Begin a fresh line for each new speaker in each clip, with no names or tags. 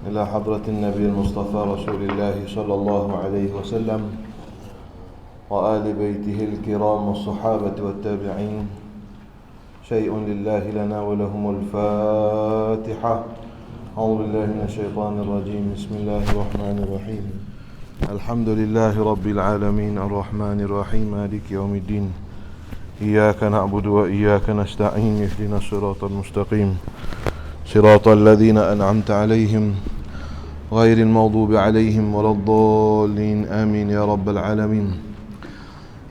إلى حضرة النبي المصطفى رسول الله صلى الله عليه وسلم وآل بيته الكرام والصحابة والتابعين. شيء لله لنا ولهم الفاتحة. أعوذ بالله من الشيطان الرجيم. بسم الله الرحمن الرحيم. الحمد لله رب العالمين الرحمن الرحيم مالك يوم الدين. إياك نعبد وإياك نستعين. اهدنا الصراط المستقيم صراط الذين أنعمت عليهم غير المغضوب عليهم ولا الضالين آمين يا رب العالمين.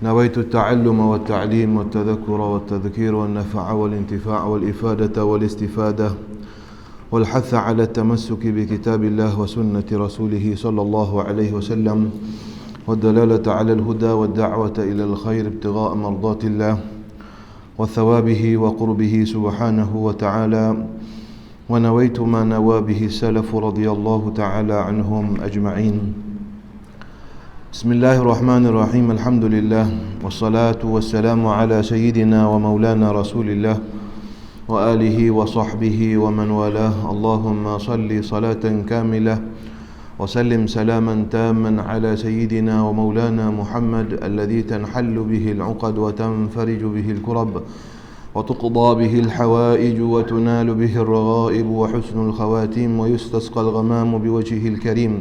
نويت التعلم والتعليم والتذكر والتذكير والنفع والانتفاع والإفادة والاستفادة والحث على التمسك بكتاب الله وسنة رسوله صلى الله عليه وسلم والدلالة على الهدى والدعوة إلى الخير ابتغاء مرضات الله وثوابه وقربه سبحانه وتعالى. ونويت ما نوى به السلف رضي الله تعالى عنهم أجمعين. بسم الله الرحمن الرحيم. الحمد لله والصلاة والسلام على سيدنا ومولانا رسول الله وآله وصحبه ومن والاه. اللهم صل صلاة كاملة وسلم سلاما تاما على سيدنا ومولانا محمد الذي تنحل به العقد وتنفرج به الكرب وتقضى به الحوائج وتنال به الرغائب وحسن الخواتيم ويستسقى الغمام بوجهه الكريم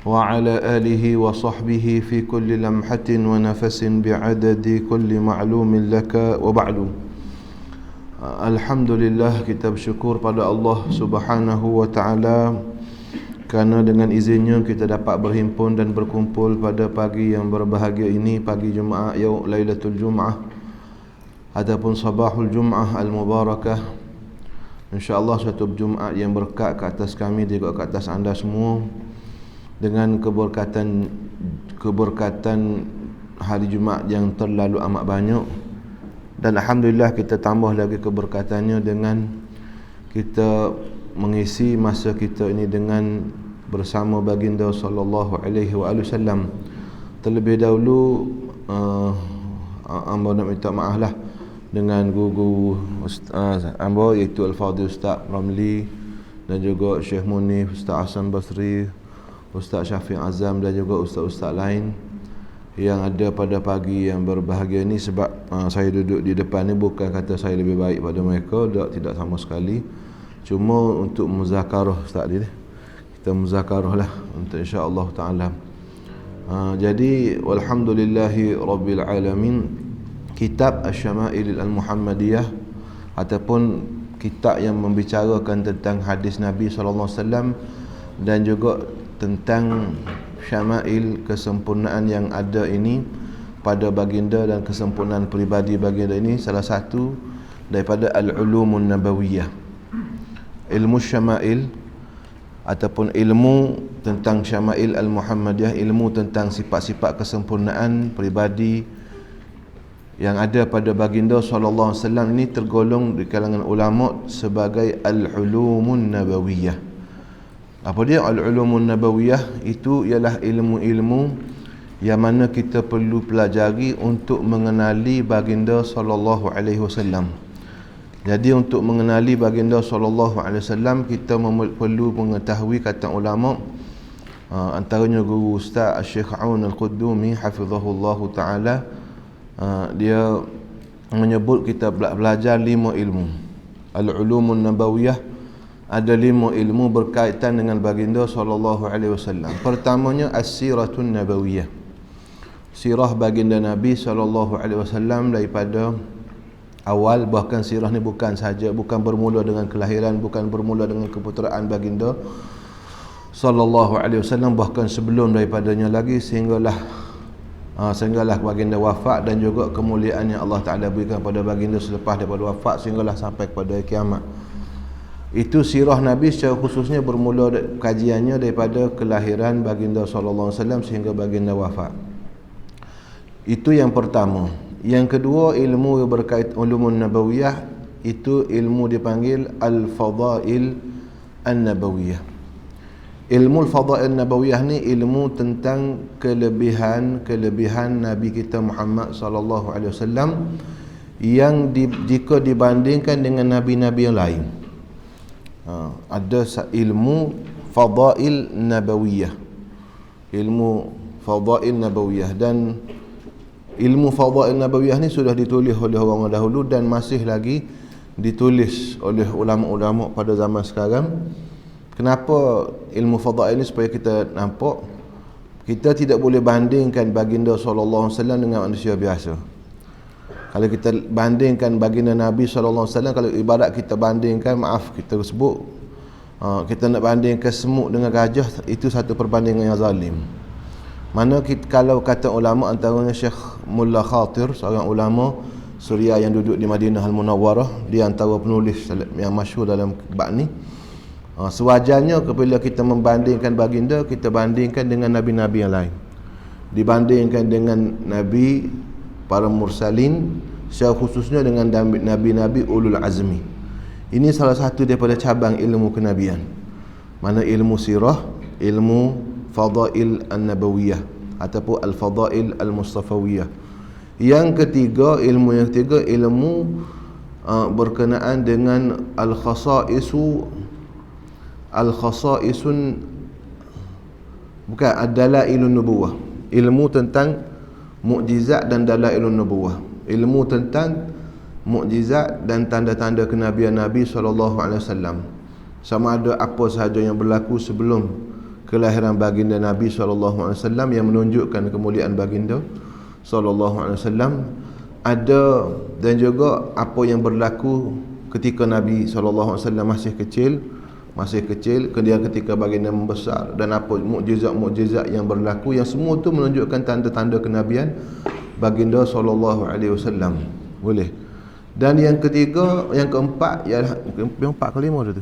وعلى آله وصحبه في كل لمحة ونفس بعدد كل معلوم لك وبعد. Alhamdulillah, kita bersyukur pada Allah Subhanahu wa taala kerana dengan izinnya kita dapat berhimpun dan berkumpul pada pagi yang berbahagia ini, pagi Jumaat yaum Lailatul Jumaah ataupun Sabahul Jumaah Al-Mubarakah. InsyaAllah suatu Jumaat yang berkat ke atas kami juga ke atas anda semua, dengan keberkatan hari Jumaat yang terlalu amat banyak. Dan Alhamdulillah kita tambah lagi keberkatannya dengan kita mengisi masa kita ini dengan bersama baginda sallallahu alaihi wasallam. Terlebih dahulu amba nak minta maaf lah dengan guru amba iaitu Al-Fadhil Ustaz Ramli dan juga Syekh Munif, Ustaz Hasan Basri, Ustaz Syafiq Azam dan juga ustaz-ustaz lain yang ada pada pagi yang berbahagia ini. Sebab saya duduk di depan ni bukan kata saya lebih baik pada mereka, tidak sama sekali. Cuma untuk muzakarah Ustaz ni, kita muzakarah lah untuk insya-Allah taala. Jadi walhamdulillahi rabbil alamin, kitab Asy-Syama'il Al-Muhammadiyah ataupun kitab yang membicarakan tentang hadis Nabi sallallahu alaihi wasallam dan juga tentang syama'il, kesempurnaan yang ada ini pada baginda dan kesempurnaan peribadi baginda ini salah satu daripada al-ulumun nabawiyah. Ilmu syama'il ataupun ilmu tentang syama'il al-Muhammadiyah, ilmu tentang sifat-sifat kesempurnaan peribadi yang ada pada baginda sallallahu alaihi wasallam ini tergolong di kalangan ulama sebagai al-ulumun nabawiyah. Apa dia al-ulumun nabawiyah? Itu ialah ilmu-ilmu yang mana kita perlu pelajari untuk mengenali baginda sallallahu alaihi wasallam. Jadi untuk mengenali baginda sallallahu alaihi wasallam kita perlu mengetahui, kata ulama, antaranya guru Ustaz Syekh Aun Al-Qudumi hafizahullah taala, dia menyebut kita belajar 5 ilmu. Al-ulumun nabawiyah ada 5 ilmu berkaitan dengan baginda sallallahu alaihi wasallam. Pertamanya as-siratun nabawiyah. Sirah baginda Nabi sallallahu alaihi wasallam daripada awal, bahkan sirah ni bukan bermula dengan kelahiran, bukan bermula dengan keputeraan baginda sallallahu alaihi wasallam, bahkan sebelum daripadanya lagi sehinggalah baginda wafat, dan juga kemuliaan yang Allah Taala berikan pada baginda selepas daripada wafat sehinggalah sampai kepada kiamat. Itu sirah Nabi secara khususnya bermula kajiannya daripada kelahiran baginda sallallahu alaihi wasallam sehingga baginda wafat. Itu yang pertama. Yang kedua, ilmu yang berkait ulumun nabawiyah, itu ilmu dipanggil al-fadail an-nabawiyah. Ilmu al-fadail an-nabawiyah ni ilmu tentang kelebihan Nabi kita Muhammad sallallahu alaihi wasallam yang jika dibandingkan dengan nabi-nabi yang lain. Ada ilmu Fadail Nabawiyah. Ilmu Fadail Nabawiyah. Dan ilmu Fadail Nabawiyah ni sudah ditulis oleh orang dahulu dan masih lagi ditulis oleh ulama-ulama pada zaman sekarang. Kenapa ilmu Fadail ni? Supaya kita nampak kita tidak boleh bandingkan baginda sallallahu alaihi wasallam dengan manusia biasa. Kalau kita bandingkan baginda Nabi sallallahu alaihi wasallam, kalau ibarat kita bandingkan, maaf kita sebut, kita nak bandingkan semut dengan gajah, itu satu perbandingan yang zalim. Mana kita, kalau kata ulama, antaranya Syekh Mullah Khatir, seorang ulama Suria yang duduk di Madinah Al-Munawwarah, dia antara penulis yang masyhur dalam bab ni. Sewajarnya apabila kita membandingkan baginda, kita bandingkan dengan nabi-nabi yang lain, dibandingkan dengan nabi para mursalin, secara khususnya dengan nabi-nabi ulul azmi. Ini salah satu daripada cabang ilmu kenabian, mana ilmu sirah, ilmu fadail an-nabawiyah ataupun al-fadail al-mustafawiyah. Yang ketiga, ilmu berkenaan dengan al-khasaisun, bukan, ad-dalailun nubuwah, ilmu tentang mukjizat dan dalailun nubuwah, ilmu tentang mukjizat dan tanda-tanda kenabian Nabi SAW, sama ada apa sahaja yang berlaku sebelum kelahiran baginda Nabi SAW yang menunjukkan kemuliaan baginda SAW, ada, dan juga apa yang berlaku ketika Nabi SAW masih kecil, kemudian ketika baginda membesar, dan apa mukjizat-mukjizat yang berlaku, yang semua itu menunjukkan tanda-tanda kenabian baginda SAW. Boleh. Dan yang ketiga, yang keempat, yang empat ke lima tu?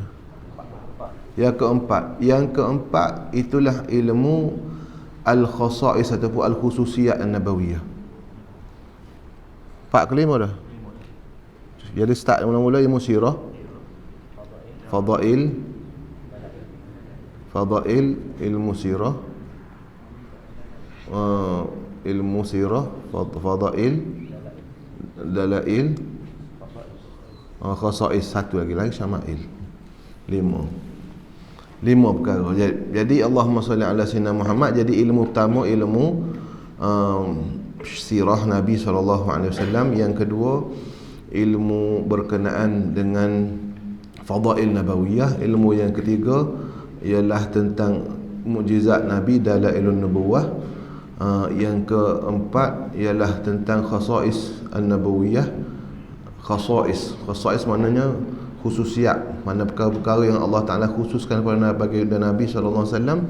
Yang keempat itulah ilmu al-khasais ataupun al-khususiyat an-nabawiyah. 4 ke 5 dah. Jadi start mula-mula ilmu sirah, fadail, ilmu sirah, fadail, dalail, khasais, satu lagi syama'il. 5 perkara. Jadi Allahumma salli ala sayyidina Muhammad. Jadi ilmu pertama ilmu sirah Nabi SAW. Yang kedua ilmu berkenaan dengan fadail nabawiyah. Ilmu yang ketiga ialah tentang mukjizat Nabi, dalailun nubuwah. Yang keempat ialah tentang khasais an-nabawiyah. Khasais maknanya khususiat, mana perkara-perkara yang Allah Ta'ala khususkan kepada Nabi SAW.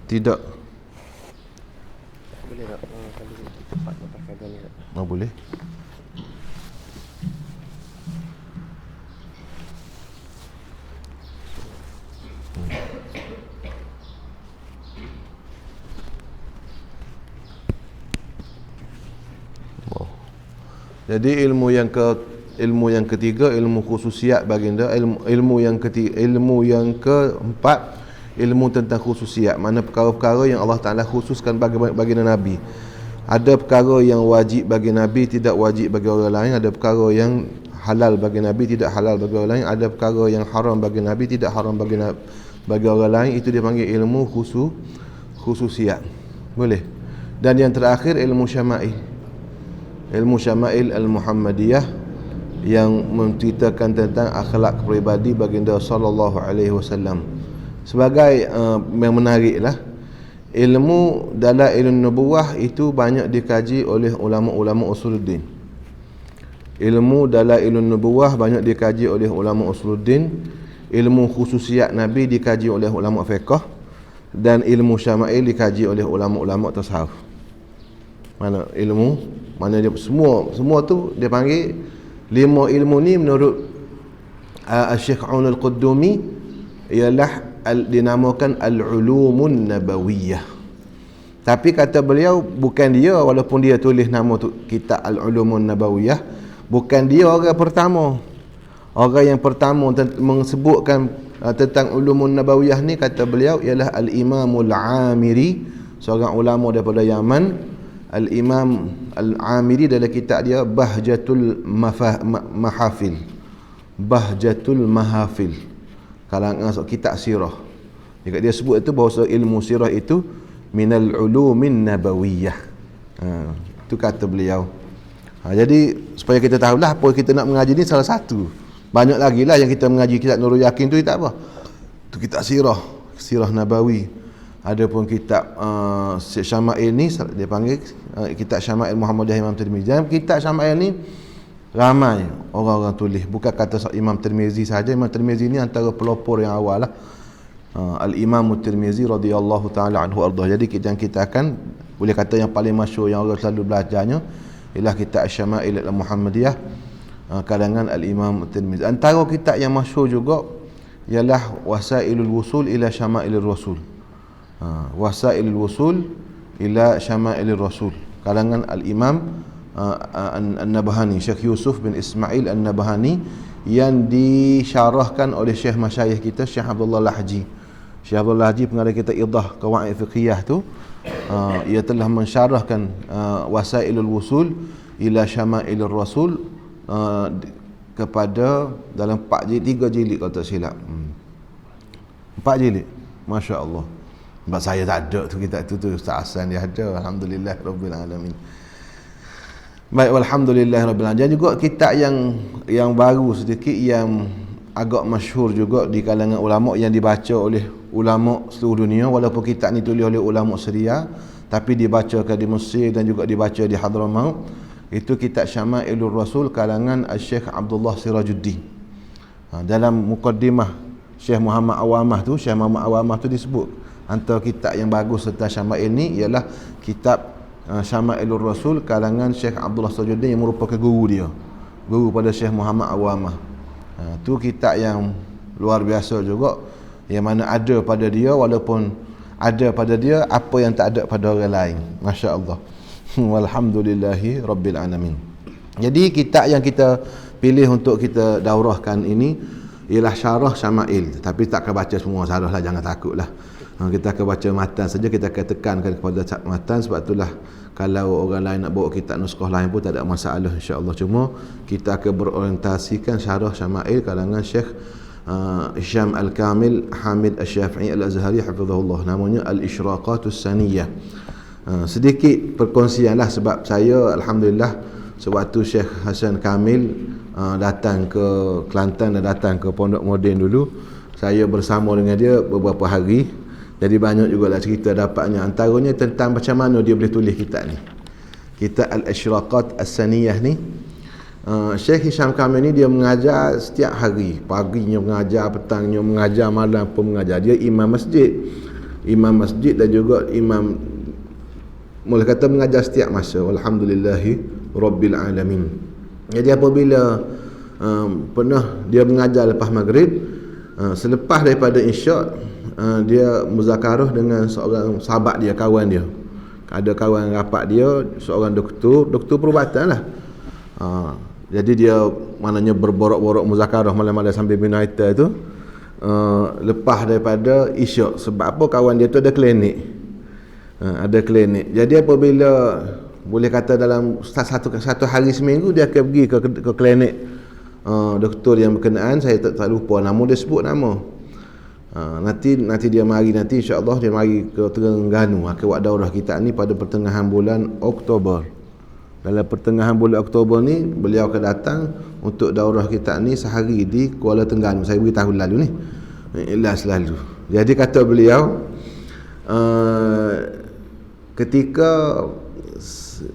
Tidak boleh tak cepat lepaskan ni tak? Boleh. Jadi ilmu yang ketiga ilmu khususiat baginda. Ilmu yang keempat ilmu tentang khususiat, mana perkara-perkara yang Allah Ta'ala khususkan bagi baginda Nabi. Ada perkara yang wajib bagi Nabi, tidak wajib bagi orang lain. Ada perkara yang halal bagi Nabi, tidak halal bagi orang lain. Ada perkara yang haram bagi Nabi, tidak haram bagi orang lain. Itu dipanggil ilmu khususiat. Boleh. Dan yang terakhir ilmu syama'il. Ilmu syama'il al-Muhammadiyah, yang menceritakan tentang akhlak peribadi baginda sallallahu alaihi wasallam. Sebagai yang menariklah, ilmu dalailun nubuwah itu banyak dikaji oleh ulama-ulama usuluddin. Ilmu dalailun nubuwah banyak dikaji oleh ulama usuluddin. Ilmu khususiat Nabi dikaji oleh ulama fiqh, dan ilmu syama'il dikaji oleh ulama-ulama tasawuf. Mana dia semua tu dia panggil 5 ilmu ni menurut Syekh Aun Al-Quddumi ialah dinamakan al-ulumun nabawiyah. Tapi kata beliau, bukan dia, walaupun dia tulis nama tu kitab al-ulumun nabawiyah, bukan dia orang pertama. Orang yang pertama menyebutkan tentang ulumun nabawiyah ni, kata beliau, ialah al-Imamul Amiri, seorang ulama daripada Yaman. Al-Imam Al-Amiri dalam kitab dia Bahjatul Mahafil. Bahjatul Mahafil, kalangan kitab sirah. Dia sebut itu bahawa ilmu sirah itu minal ulumin nabawiyah. Itu kata beliau. Jadi supaya kita tahulah apa kita nak mengaji ni salah satu. Banyak lagi lah yang kita mengaji kitab Nurul Yakin tu kitab apa? Tu kitab sirah nabawi. Ada pun kitab Syama'il ni dia panggil kitab Syama'il Muhammadiyah Imam Tirmizi. Kitab Syama'il ni ramai orang-orang tulis, bukan kata Imam Tirmizi saja. Imam Tirmizi ni antara pelopor yang awal lah. Al-Imam Tirmizi radhiyallahu taala anhu ardah. Jadi yang kita akan boleh kata yang paling masyhur yang orang selalu belajarnya ialah kitab Syama'il Muhammadiyah kalangan Al-Imam Tirmizi. Antara kitab yang masyhur juga ialah Wasailul Wusul ila Syama'il Rasul. Wasailul Wusul ila Syama'il Rasul kalangan Al-Imam An-Nabhani, Syekh Yusuf bin Ismail An-Nabhani, yang disyarahkan oleh Syekh Masyayikh kita Syekh Abdullah Al-Haji. Syekh Abdullah Al-Haji pengarang kita Idah Qawaid Fiqhiyah tu, ia telah mensyarahkan Wasailul Wusul ila Syama'il Rasul kepada dalam 3 jilid kalau tak silap. 4 jilid. Masya-Allah. Sebab saya tak ada tu kitab tu Ustaz Hasan dia ada. Alhamdulillah rabbil alamin. Baik, alhamdulillah rabbil alamin. Dan juga kitab yang baru sedikit yang agak masyhur juga di kalangan ulama yang dibaca oleh ulama seluruh dunia, walaupun kitab ni tulis oleh ulama Syria tapi dibacakan di Mesir dan juga dibaca di Hadramaut. Itu kitab Syama'ilur Rasul kalangan Syekh Abdullah Sirajuddin. Dalam mukaddimah Syekh Muhammad Awamah tu disebut antara kitab yang bagus serta Syama'il ni ialah kitab Syama'ilur Rasul kalangan Syekh Abdullah Sirajuddin yang merupakan guru pada Syekh Muhammad Awamah. Tu kitab yang luar biasa juga, yang mana ada pada dia, walaupun ada pada dia apa yang tak ada pada orang lain. Masya-Allah. Walhamdulillahi rabbil alamin. Jadi kitab yang kita pilih untuk kita daurahkan ini ialah Syarah Syama'il, tapi tak akan baca semua syarah lah, jangan takutlah. Kita akan baca matan saja, kita akan tekankan kepada matan. Sebab itulah kalau orang lain nak bawa kitab nuskah lain pun tak ada masalah, insya-Allah. Cuma kita akan berorientasikan Syarah Syama'il kalangan Syekh Hisham Al-Kamil Hamid Asy-Syafi'i Al-Azhari hafizahullah, namanya Al-Isyraqatus Saniyah. Sedikit perkongsian lah, sebab saya alhamdulillah sewaktu Syekh Hasan Kamil datang ke Kelantan dan datang ke Pondok Moden dulu, saya bersama dengan dia beberapa hari. Jadi banyak jugalah cerita dapatnya, antaranya tentang macam mana dia boleh tulis kitab ni, kitab Al-Isyraqat As-Saniyah ni. Syekh Hisham Kamil ni dia mengajar setiap hari, paginya mengajar, petangnya mengajar, malam pun mengajar. Dia imam masjid dan juga imam, boleh kata mengajar setiap masa. Alhamdulillahi rabbil alamin. Jadi apabila pernah dia mengajar lepas maghrib, selepas daripada isyak, dia muzakarah dengan seorang sahabat dia, kawan dia. Ada kawan rapat dia, seorang doktor perubatan lah. Jadi dia maknanya berborok-borok muzakarah malam-malam sambil minum air tu, lepas daripada isyak. Sebab apa? Kawan dia tu ada klinik. Jadi apabila boleh kata dalam satu hari seminggu dia akan pergi ke klinik doktor yang berkenaan. Saya tak lupa nama, dia sebut nama. Nanti dia mari, nanti insya-Allah dia mari ke Terengganu akan buat daurah kita ni pada pertengahan bulan Oktober. Dalam pertengahan bulan Oktober ni beliau akan datang untuk daurah kita ni sehari di Kuala Terengganu. Saya beritahu lalu ni, ikhlas lalu. Jadi kata beliau, ketika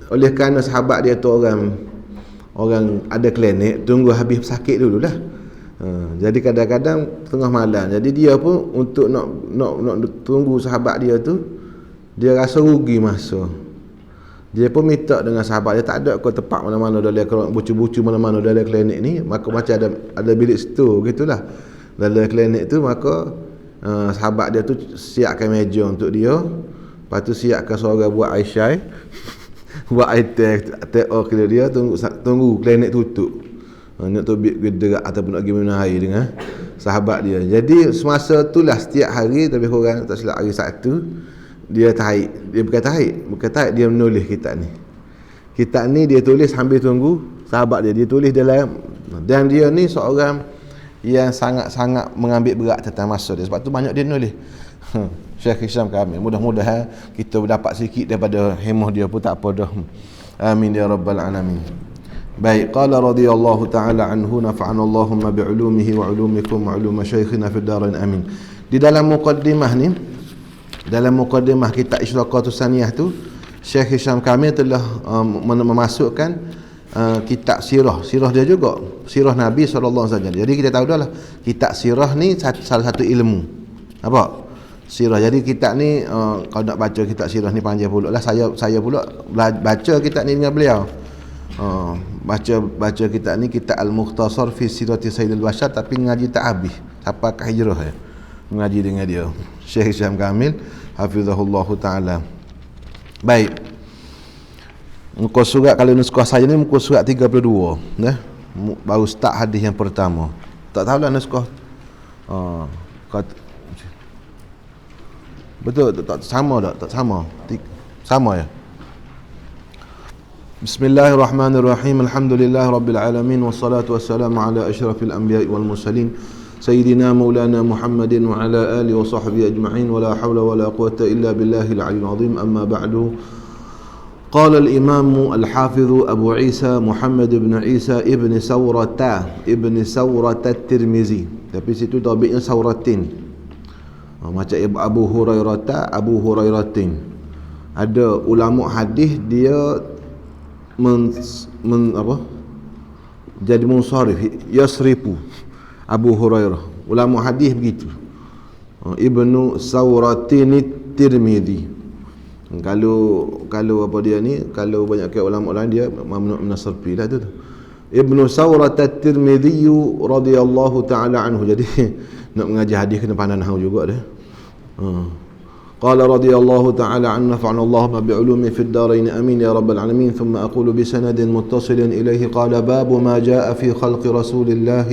oleh kerana sahabat dia tu orang ada klinik, tunggu habis sakit dululah. Jadi kadang-kadang tengah malam, jadi dia pun untuk nak tunggu sahabat dia tu, dia rasa rugi masa. Dia pun minta dengan sahabat dia, tak ada kau tempat mana-mana dalam bucu-bucu mana-mana dalam klinik ni, maka macam ada bilik situ gitulah dalam klinik tu. Maka sahabat dia tu siapkan meja untuk dia, lepas tu siapkan seorang buat aisyai buat air teh kira dia, tunggu klinik tutup, nak tubik gederak ataupun nak pergi minum air dengan sahabat dia. Jadi semasa itulah setiap hari, lebih kurang tak silap hari Sabtu, dia bukan tarik, dia menulis kitab ni dia tulis sambil tunggu sahabat dia tulis dalam. Dan dia ni seorang yang sangat-sangat mengambil berat tentang masa dia, sebab tu banyak dia nulis. Syekh Hisham Kamil. Mudah-mudahan kita dapat sikit daripada hemah dia pun tak apa dah. Amin ya rabbal alamin. Baik, qala radhiyallahu taala anhu nafa'ana Allahumma bi'ulumihi wa 'ulumikum wa 'ulum masyayikhina fid darain amin. Di dalam muqaddimah ni, dalam muqaddimah kitab Isyraqatus Saniyah tu, Syekh Hisham Kamil telah memasukkan kitab sirah dia juga, sirah Nabi sallallahu alaihi wasallam. Jadi kita tahu dah lah, kitab sirah ni salah satu ilmu. Apa? Sirah. Jadi kitab ni kalau nak baca kitab sirah ni panjang pula lah. Saya pula baca kitab ni dengan beliau. Baca kitab ni, kitab Al-Mukhtasar fi Sirati Sayyidil Bashar, tapi ngaji tak habis sampai ke hijrah ya. Mengaji dengan dia Syekh Hisham Kamil hafizahullah taala. Baik. Muka surat, kalau naskah saya ni muka surat 32 ya. Baru start hadis yang pertama. Tak tahulah naskah betul tak sama tak? Tak sama. Sama ya. Bismillahirrahmanirrahim. Alhamdulillah rabbil alamin wassalatu wassalamu ala asyrafil anbiya'i wal mursalin sayyidina maulana Muhammadin wa ala alihi wa sahbihi ajma'in wa la hawla wa la quwwata illa billahil aliyyil azim. Amma ba'du. Qala al-imam al-hafiz Abu Isa Muhammad ibn Isa ibn Sawrata at-Tirmizi. Tapi situ tabiknya Sawratin. Macam Abu Hurairatin. Ada ulama hadis dia jadi munsharif, yasrifu Abu Hurairah. Ulama hadis begitu. Ibnu Sawratin Tirmizi. Kalau apa dia ni, kalau banyak ulama lain dia mamnu' nasrfi lah tu. Ibnu Sawrat At-Tirmidzi radhiyallahu taala anhu. Jadi nak mengaji hadis kena pandai nahwu juga dia. Qala radhiyallahu taala anhu nafa'ana Allahu bi'ulumi fid darain amin ya rabbal alamin. Thumma aqulu bi sanadin muttasilin ilayhi qala babu ma jaa'a fi khalqi Rasulillah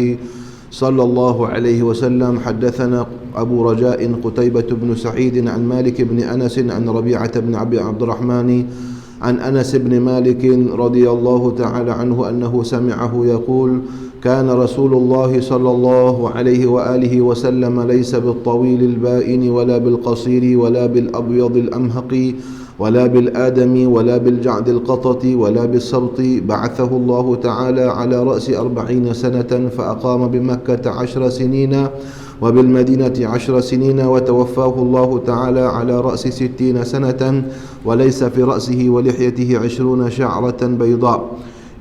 sallallahu alaihi wasallam. Haddathana Abu Raja' Qutaybah bin Sa'id an Malik bin Anas an Rabi'ah bin Abi Abdurrahman عن أنس بن مالك رضي الله تعالى عنه أنه سمعه يقول كان رسول الله صلى الله عليه وآله وسلم ليس بالطويل البائن ولا بالقصير ولا بالأبيض الأمهق ولا بالآدم ولا بالجعد القطط ولا بالسبط. بعثه الله تعالى على رأس 40 سنة فأقام بمكة 10 سنين وبالمدينة 10 سنين وتوفاه الله تعالى على رأس 60 سنة وليس في رأسه ولحيته 20 شعرة بيضاء.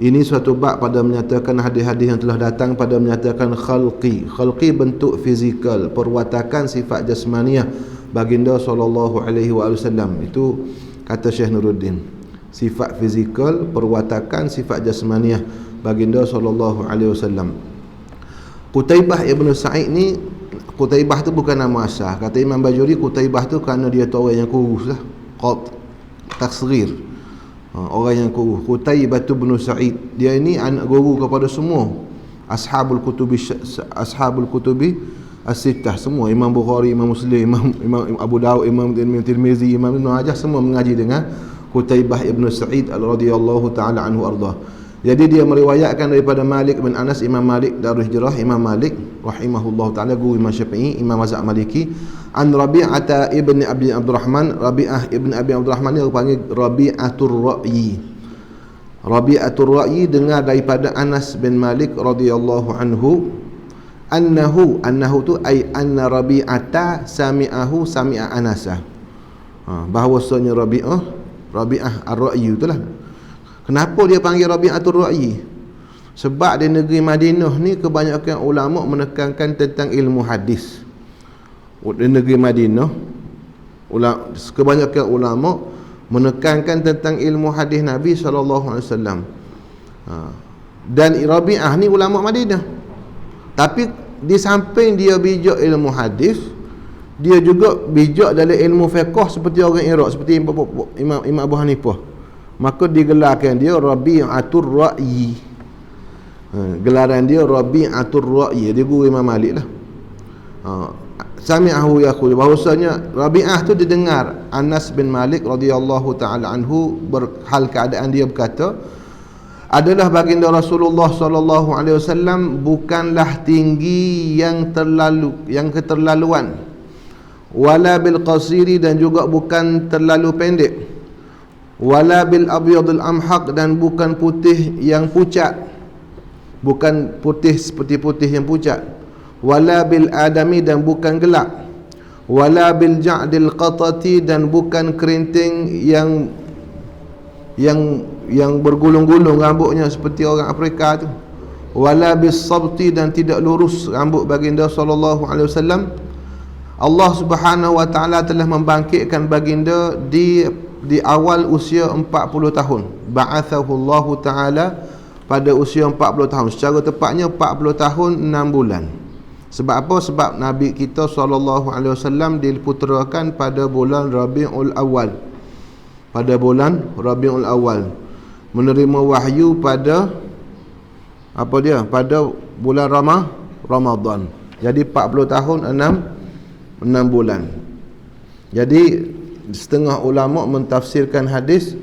Ini suatu bab pada menyatakan hadis-hadis yang telah datang pada menyatakan khalqi bentuk fizikal, perwatakan sifat jasmaniah baginda sallallahu alaihi wasallam. Itu kata Syekh Nuruddin, sifat fizikal, perwatakan sifat jasmaniah baginda sallallahu alaihi wasallam. Qutaybah ibn Sa'id ni, Qutaybah tu bukan nama asal. Kata Imam Bajuri, Qutaybah tu kerana dia tu orang yang kurus lah, taksghir, orang yang kurus. Qutaybah bin Sa'id, dia ini anak guru kepada semua ashabul kutubi as-sittah, semua Imam Bukhari, Imam Muslim, Imam Abu Dawud, Imam Tirmizi, Imam Ibn Majah, semua mengaji dengan Qutaybah ibn Sa'id radhiyallahu taala anhu ardah. Jadi dia meriwayatkan daripada Malik bin Anas, Imam Malik Darul Hijrah, Imam Malik rahimahullah taala, guru Imam Syafi'i, Imam Mazhab Maliki. An Rabi'ah ibn Abi Abdurrahman, Rabi'ah ibn Abi Abdurrahman ni dipanggil Rabi'atur Ra'yi. Rabi'atur Ra'yi dengar daripada Anas bin Malik radhiyallahu anhu, annahu tu ai anna Rabi'ata sami'ahu sami'a Anasa. Bahawasanya Rabi'ah Ar-Ra'yi itulah. Kenapa dia panggil Rabi'atul Ra'yi? Sebab di negeri Madinah ni kebanyakan ulama menekankan tentang ilmu hadis. Di negeri Madinah kebanyakan ulama menekankan tentang ilmu hadis Nabi SAW. Dan Rabi'ah ni ulama Madinah. Tapi di samping dia bijak ilmu hadis, dia juga bijak dalam ilmu fiqh seperti orang Iraq, seperti Imam Abu Hanifah. Maka digelarkan dia Rabi'atur Ra'yi. Gelaran dia Rabi'atur Ra'yi. Dia guru Imam Malik lah. Sami'ahu yaqul, bahwasanya Rabi'ah tu didengar Anas bin Malik radhiyallahu taala anhu berhal keadaan dia berkata, adalah baginda Rasulullah sallallahu alaihi wasallam bukanlah tinggi yang keterlaluan, wala bil qasiri, dan juga bukan terlalu pendek, wala bil abyadil amhaq, dan bukan putih yang pucat, bukan putih seperti putih yang pucat, wala bil adami, dan bukan gelap, wala bil ja'dil qatati, dan bukan kerinting yang bergulung-gulung rambutnya seperti orang Afrika tu, wala bis sabti, dan tidak lurus rambut baginda sallallahu alaihi wasallam. Allah Subhanahu wa taala telah membangkitkan baginda di awal usia 40 tahun. Ba'athahu Allah taala pada usia 40 tahun. Secara tepatnya 40 tahun 6 bulan. Sebab apa? Sebab Nabi kita sallallahu alaihi wasallam diputerakan pada bulan Rabiul Awal. Pada bulan Rabiul Awal. Menerima wahyu pada pada bulan Ramadan. Jadi 40 tahun 6 bulan. Jadi setengah ulama mentafsirkan hadis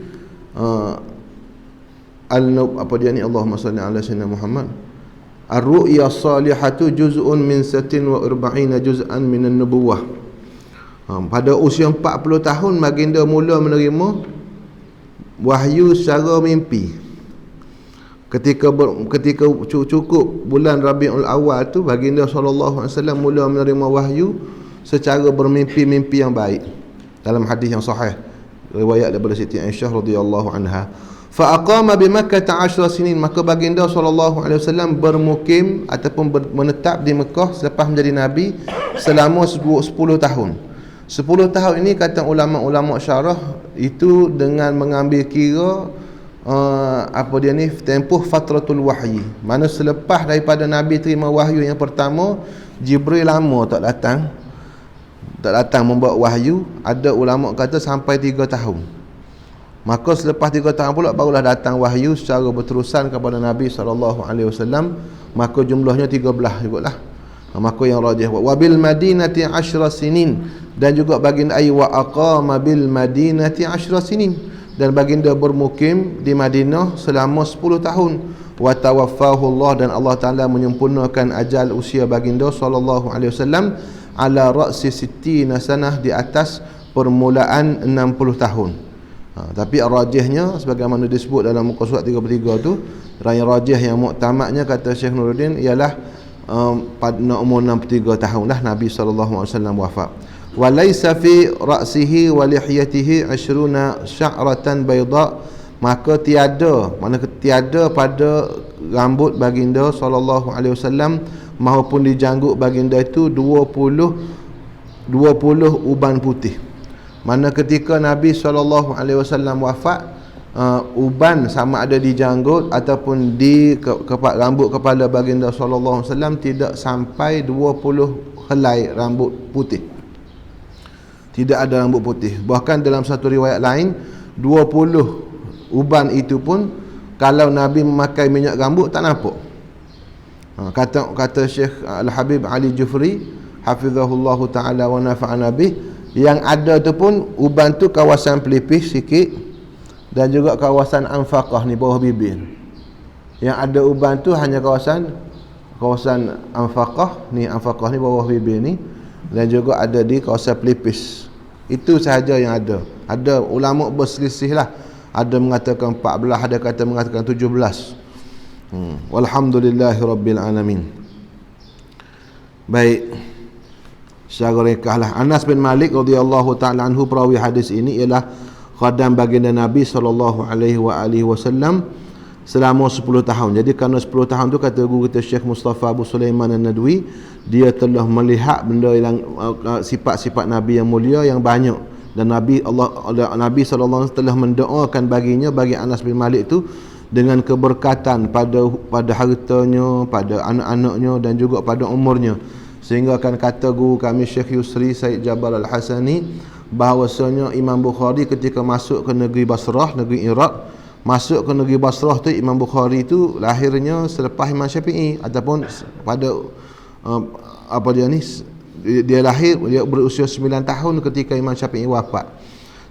Allahumma salli ala sayyidina Muhammad, ar-ru'ya salihatu juz'un min 46 juz'an min an-nubuwah. Pada usia 40 tahun baginda mula menerima wahyu secara mimpi. Ketika cukup bulan Rabiul Awal tu, baginda sallallahu alaihi wasallam mula menerima wahyu secara bermimpi-mimpi yang baik. Dalam hadis yang sahih riwayat daripada Siti Aisyah radhiyallahu anha, fa aqama bi Makkah 10 sinin, maka baginda sallallahu alaihi wasallam bermukim ataupun menetap di Mekah selepas menjadi nabi selama 10 tahun. 10 tahun ini kata ulama-ulama syarah itu dengan mengambil kira tempoh fatratul wahyi. Mana selepas daripada nabi terima wahyu yang pertama, Jibril lama tak datang membawa wahyu. Ada ulama kata sampai 3 tahun. Maka selepas 3 tahun pula barulah datang wahyu secara berterusan kepada Nabi SAW. Maka jumlahnya 13 jugalah. Maka yang rajih wa bil madinati 10 sinin, dan juga baginda wa aqama bil madinati 10 sinin, dan baginda bermukim di Madinah selama 10 tahun. Wa tawaffahu Allah, dan Allah Taala menyempurnakan ajal usia baginda sallallahu alaihi wasallam ala ra'si 60 sanah, di atas permulaan 60 tahun. Tapi rajihnya sebagaimana disebut dalam muka surat 33 tu, yang rajih yang muktamadnya kata Syekh Nuruddin ialah pada umur 63 tahun lah Nabi sallallahu alaihi wasallam wafat. Wa laysa fi ra'sihi wa lihiyatihi 20 sya'ratan bayda, maka tiada pada rambut baginda sallallahu alaihi wasallam maupun di janggut baginda itu 20 uban putih. Mana ketika Nabi sallallahu alaihi wasallam wafat, uban sama ada di janggut ataupun di rambut kepala baginda sallallahu alaihi wasallam tidak sampai 20 helai rambut putih. Tidak ada rambut putih. Bahkan dalam satu riwayat lain, 20 uban itu pun kalau Nabi memakai minyak rambut tak nampak. Kata Syekh Al-Habib Ali Jufri hafizahullahu ta'ala wa nafa'ana bih, yang ada tu pun uban tu kawasan pelipis sikit, dan juga kawasan anfaqah ni, bawah bibir. Yang ada uban tu hanya kawasan anfaqah ni bawah bibir ni, dan juga ada di kawasan pelipis. Itu sahaja yang ada. Ada ulama berselisih lah. Ada mengatakan 14, ada kata mengatakan 17. Walhamdulillahi rabbil alamin. Baik, secara rekah lah. Anas bin Malik radhiyallahu ta'ala anhu, perawi hadis ini ialah khadam baginda Nabi sallallahu alaihi wasallam selama 10 tahun. Jadi kerana 10 tahun tu, kata guru kita Syekh Mustafa Abu Sulaiman An-Nadwi, dia telah melihat benda yang sifat-sifat Nabi yang mulia yang banyak. Dan Nabi sallallahu alaihi wasallam telah mendoakan bagi Anas bin Malik tu dengan keberkatan pada hartanya, pada anak-anaknya, dan juga pada umurnya. Sehingga akan kata guru kami Syekh Yusri Said Jabal Al-Hasani, bahawasanya Imam Bukhari ketika masuk ke negeri Basrah, negeri Iraq, masuk ke negeri Basrah tu, Imam Bukhari tu lahirnya selepas Imam Syafi'i, ataupun pada dia lahir, dia berusia 9 tahun ketika Imam Syafi'i wafat.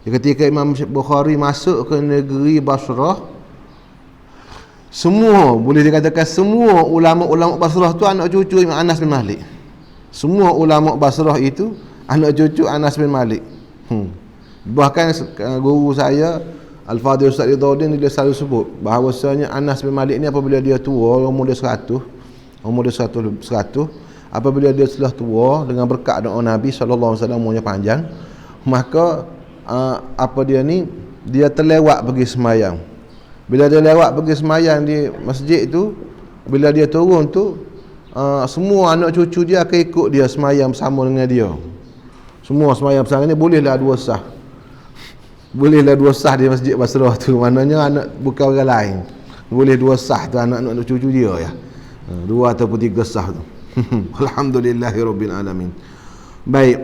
Ketika Imam Bukhari masuk ke negeri Basrah, semua, boleh dikatakan semua ulama-ulama Basrah tu anak cucu Imam Anas bin Malik. Semua ulama Basrah itu anak cucu Anas bin Malik. Bahkan guru saya Al-Fadhil Ustaz Ridhaudin dia selalu sebut bahawasanya Anas bin Malik ni apabila dia tua, umur dia 100, apabila dia telah tua dengan berkat doa Nabi SAW umurnya panjang, maka apa dia ni, dia terlewat pergi semayang. Bila dia lewat pergi semayang di masjid tu, bila dia turun tu, semua anak cucu dia akan ikut dia semayang bersama dengan dia. Semua semayang bersama ni, bolehlah 2 sah. Bolehlah 2 sah di Masjid Basrah tu. Maknanya anak bukan orang lain. Boleh 2 sah tu anak-anak cucu dia ya. 2 ataupun 3 sah tu. Alhamdulillahirabbil alamin. Baik.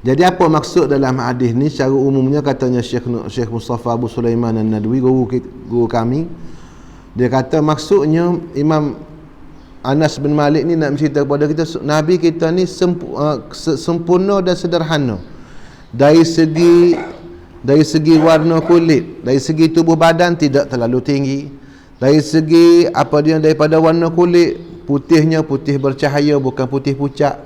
Jadi apa maksud dalam hadis ni secara umumnya, katanya Syekh Mustafa Abu Sulaiman An-Nadwi, guru kami, dia kata maksudnya Imam Anas bin Malik ni nak mencerita kepada kita Nabi kita ni sempurna dan sederhana dari segi warna kulit, dari segi tubuh badan tidak terlalu tinggi, dari segi apa dia, daripada warna kulit putihnya putih bercahaya, bukan putih pucat.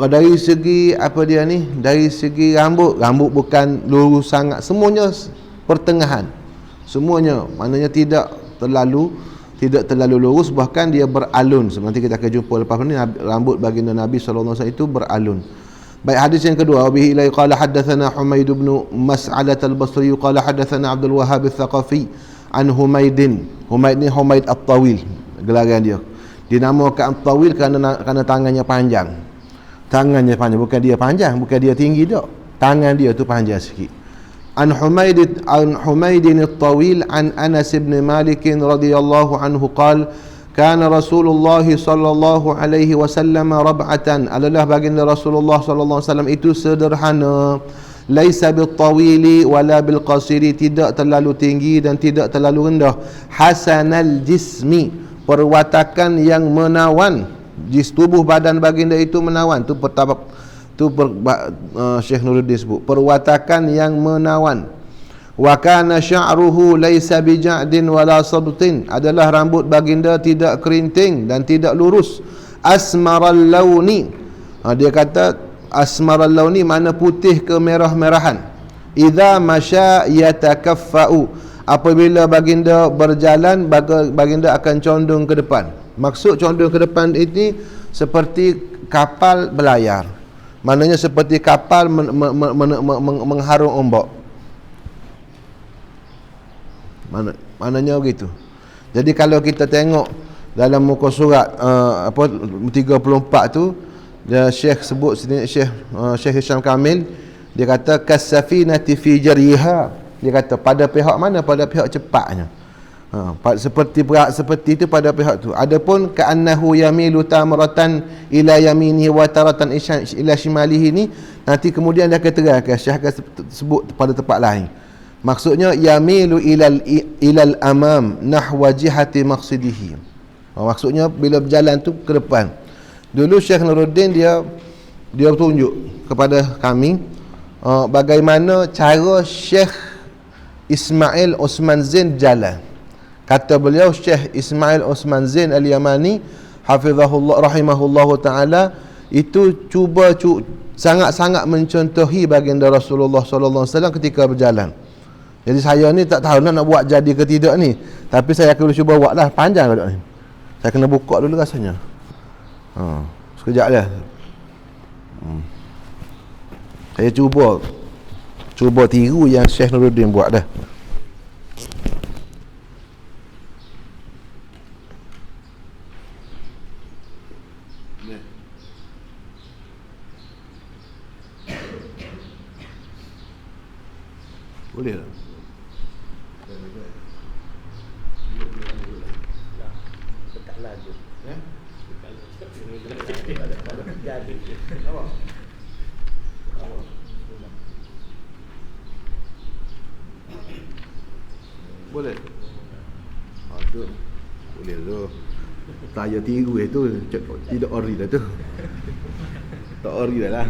Dari segi apa dia ni, dari segi rambut bukan lurus sangat, semuanya pertengahan, semuanya maknanya tidak terlalu lurus, bahkan dia beralun. Seperti kita akan jumpa lepas ni, rambut baginda Nabi SAW itu beralun. Baik, hadis yang kedua, bihi ilai qala haddatsana Humaid bin Mas'alah al-Basri qala haddatsana Abdul Wahhab al-Thaqafi an Humaid ni Humaid at-Tawil, gelaran dia. Dinamakan at-Tawil kerana tangannya panjang. Tangannya panjang, bukan dia panjang, bukan dia tinggi tak. Tangan dia tu panjang sikit. An Humaid at-Tawil an Anas bin Malik radhiyallahu anhu qala kana Rasulullah sallallahu alaihi wasallam rab'atan, adalah baginda Rasulullah sallallahu alaihi wasallam itu sederhana, laisa bil-tawili wala bil-qasiri, tidak terlalu tinggi dan tidak terlalu rendah, hasanal jismi, perwatakan yang menawan, tubuh badan baginda itu menawan. Tu pertama Syekh Nuruddin sebut perwatakan yang menawan. Wa kana sya'ruhu laisa bija'din wala sabtin, adalah rambut baginda tidak kerinting dan tidak lurus. Asmaral launi, dia kata asmaral launi mana putih kemerah-merahan. Idza masya yatakaffa'u, apabila baginda berjalan baginda akan condong ke depan. Maksud condong ke depan ini seperti kapal berlayar, maknanya seperti kapal mengharung ombak, maknanya begitu. Jadi kalau kita tengok dalam muka surat 34 tu, dia Syekh sebut sini, Syekh Hisham Kamil, dia kata kasafinati fi jariha, dia kata pada pihak mana, pada pihak cepatnya. Seperti itu pada pihak tu. Adapun ka'annahu yamilu tamratan ila yaminihi wa taratan ila shimalihi ni, nanti kemudian dia akan terangkan, Syekh akan sebut pada tempat lain. Maksudnya yamilu ilal amam nahwa jihati maqsidihi. Maksudnya bila berjalan tu ke depan. Dulu Syekh Nuruddin dia tunjuk kepada kami bagaimana cara Syekh Ismail Osman Zain jalan. Kata beliau, Syekh Ismail Osman Zain Al-Yamani hafizahullah rahimahullahu taala itu sangat-sangat mencontohi baginda Rasulullah sallallahu alaihi wasallam ketika berjalan. Jadi saya ni tak tahu nak buat jadi ke tidak ni, tapi saya akan cuba buatlah. Panjang ke ni, saya kena buka dulu rasanya. Sekejap dia. Saya cuba tiru yang Syekh Nuruddin buat dah. Boleh tak?
Dekat je.
Ya?
Jadi.
Apa? Boleh? Aduh. Boleh tu. Saya tiru itu tidak ori dah tu. Tak ori dah lah.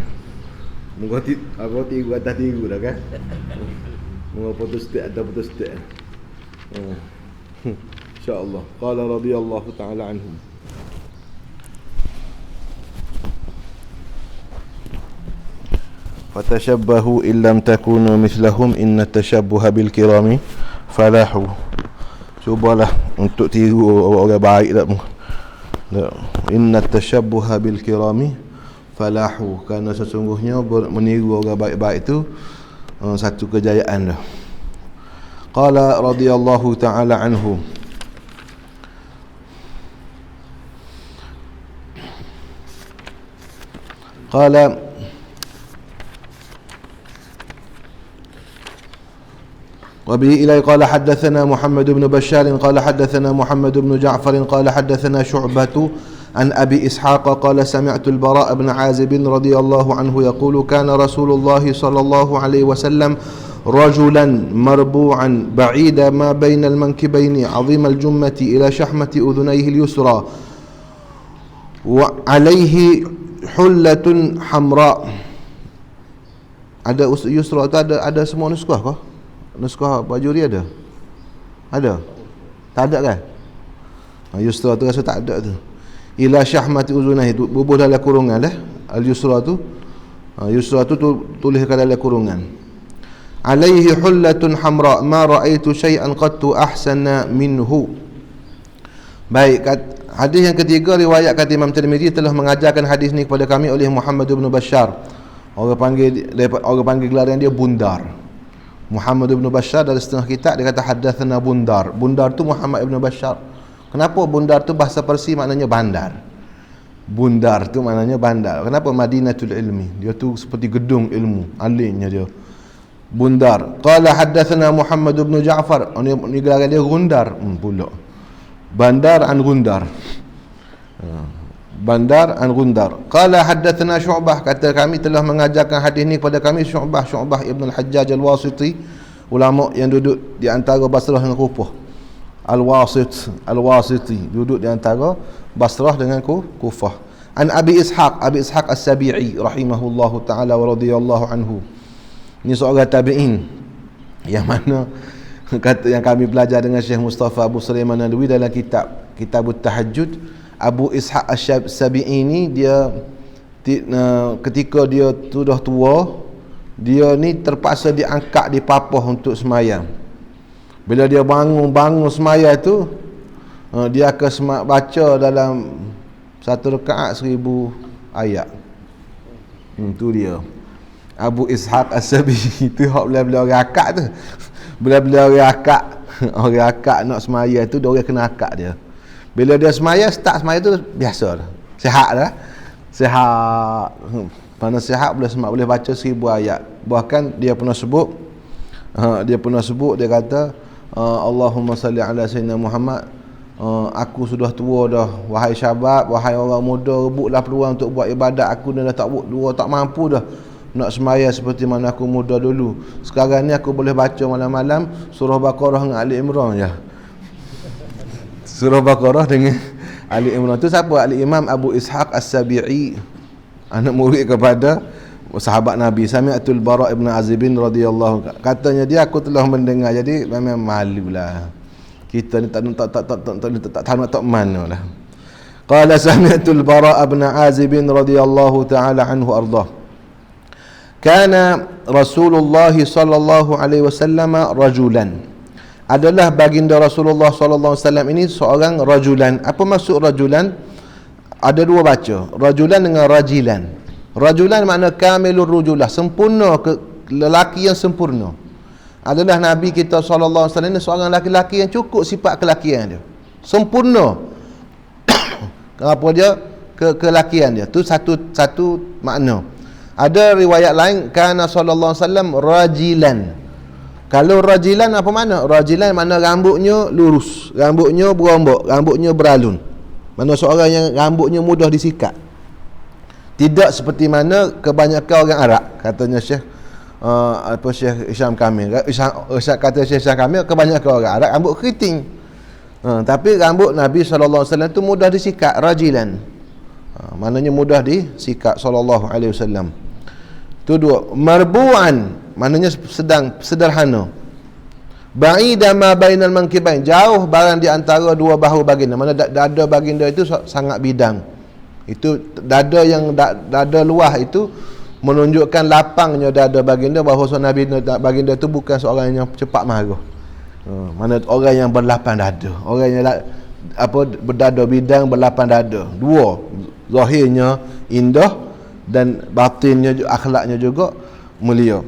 Moga tiru atas tiru dah kan. Moga putus setiap atau putus setiap. InsyaAllah. Qala radiyallahu ta'ala anhum. fatashabbahu illam takunu mithlahum inna tashabbuha bil kirami falahu. Cubalah untuk tiru orang baik tak. Inna tashabbuha bil kirami falahu, kerana sesungguhnya meniru orang baik-baik itu satu kejayaan dah. Qala radhiyallahu ta'ala anhu, qala وبه إليه قال حدثنا محمد بن بشار قال حدثنا محمد بن جعفر قال حدثنا شعبة عن أبي إسحاق قال سمعت البراء بن عازب رضي الله عنه يقول كان رسول الله صلى الله عليه وسلم رجلا مربوعا بعيد ما بين المنكبين عظيم الجمة إلى شحمة أذنيه اليسرى وعليه حلة حمراء. Ada yusra tu ada semua nuskah kah? Nuskah bajuri ada? Ada? Tak ada kan? Yusra tu rasa tak ada tu. Ila syahmati uzunahi, bubuh dalam kurungan lah. Al-yusra tu, yusra tu tuliskan dalam kurungan. Alaihi hullatun hamra ma ra'aitu syai'an qattu ahsana minhu. Baik, hadis yang ketiga riwayat kata Imam Tirmizi telah mengajarkan hadis ni kepada kami oleh Muhammad bin Bashar. Orang panggil gelaran dia Bundar. Muhammad bin Bashar dari setengah kitab dia kata hadatsana Bundar. Bundar tu Muhammad bin Bashar. Kenapa Bundar tu bahasa Parsi maknanya bandar. Bundar tu maknanya bandar. Kenapa Madinatul Ilmi? Dia tu seperti gedung ilmu, alimnya dia. Bundar. Qala hadatsana Muhammad bin Ja'far. Ni gelaran dia Gundar pula. Bandar an Gundar. Bandar an Gundar. Qala haddatsana Syu'bah, kata kami telah mengajarkan hadis ni kepada kami Syu'bah Ibn al-Hajjaj al-Wasiti, ulama yang duduk di antara Basrah dengan Kufah. Al-Wasiti duduk di antara Basrah dengan Kufah. An Abi Ishaq As-Sabi'i rahimahullahu taala wa radhiyallahu anhu. Ini seorang tabi'in yang mana kata yang kami belajar dengan Syekh Mustafa Abu Sulaiman Nalwi dalam Kitabut Tahajjud. Abu Ishaq As-Sabi'i ni dia ketika dia sudah tua, dia ni terpaksa diangkat di papah untuk semayang. Bila dia bangun semayang tu, dia akan baca dalam satu rakaat 1000 ayat. Tu dia Abu Ishaq As-Sabi'i tu hak bila-bila orang akak tu. Bila-bila orang akak nak semayang tu, dia orang kena akak dia. Bila dia semaya, start semaya tu biasa dah. Sihat dah. Sihat. Mana sihat boleh baca 1000 ayat. Bahkan dia pernah sebut, dia kata Allahumma salli ala sayyidina Muhammad, aku sudah tua dah, wahai syabab, wahai orang muda, rebutlah peluang untuk buat ibadat. Aku dah tak mampu dah nak semaya seperti mana aku muda dulu. Sekarang ni aku boleh baca malam-malam surah Baqarah dengan Ali Imran je. Surah Baqarah dengan Ali Imran tu siapa? Ali Imam Abu Ishaq As-Sabi'i, anak murid kepada sahabat Nabi. Sami'atul Bara' ibn Azib radhiyallahu, katanya dia aku telah mendengar. Jadi memang malulah kita ni tak mana lah. Qala sami'atul Bara' ibn Azib radhiyallahu ta'ala anhu ardah. Kana Rasulullah sallallahu alaihi wasallam rajulan, adalah baginda Rasulullah sallallahu alaihi wasallam ini seorang rajulan. Apa maksud rajulan? Ada dua baca, rajulan dengan rajilan. Rajulan makna kamilur rujulah, sempurna, lelaki yang sempurna. Adalah Nabi kita sallallahu alaihi wasallam ini seorang lelaki yang cukup sifat kelakian dia, sempurna. Kenapa dia kelakian dia? Tu satu makna. Ada riwayat lain kana sallallahu alaihi wasallam rajilan. Kalau rajilan apa makna? Rajilan makna rambutnya lurus, rambutnya berombak, rambutnya beralun. Mana seorang yang rambutnya mudah disikat. Tidak seperti mana kebanyakan orang Arab, katanya Syekh Syekh Isyam Kamil. Kata Syekh Isyam Kamil, kebanyakan orang Arab rambut keriting. Tapi rambut Nabi sallallahu alaihi wasallam tu mudah disikat, rajilan. Maknanya mudah disikat sallallahu alaihi wasallam. Tu dua. Marbu'an maknanya sederhana. Ba'ida ma bainal mankibain, jauh barang di antara dua bahu baginda. Mana dada baginda itu sangat bidang. Itu dada yang dada luar itu menunjukkan lapangnya dada baginda bahawa Nabi baginda tu bukan seorang yang cepat marah. Mana orang yang berlapang dada, orang yang berdada bidang, berlapang dada. Dua, zahirnya indah dan batinnya, akhlaknya juga mulia.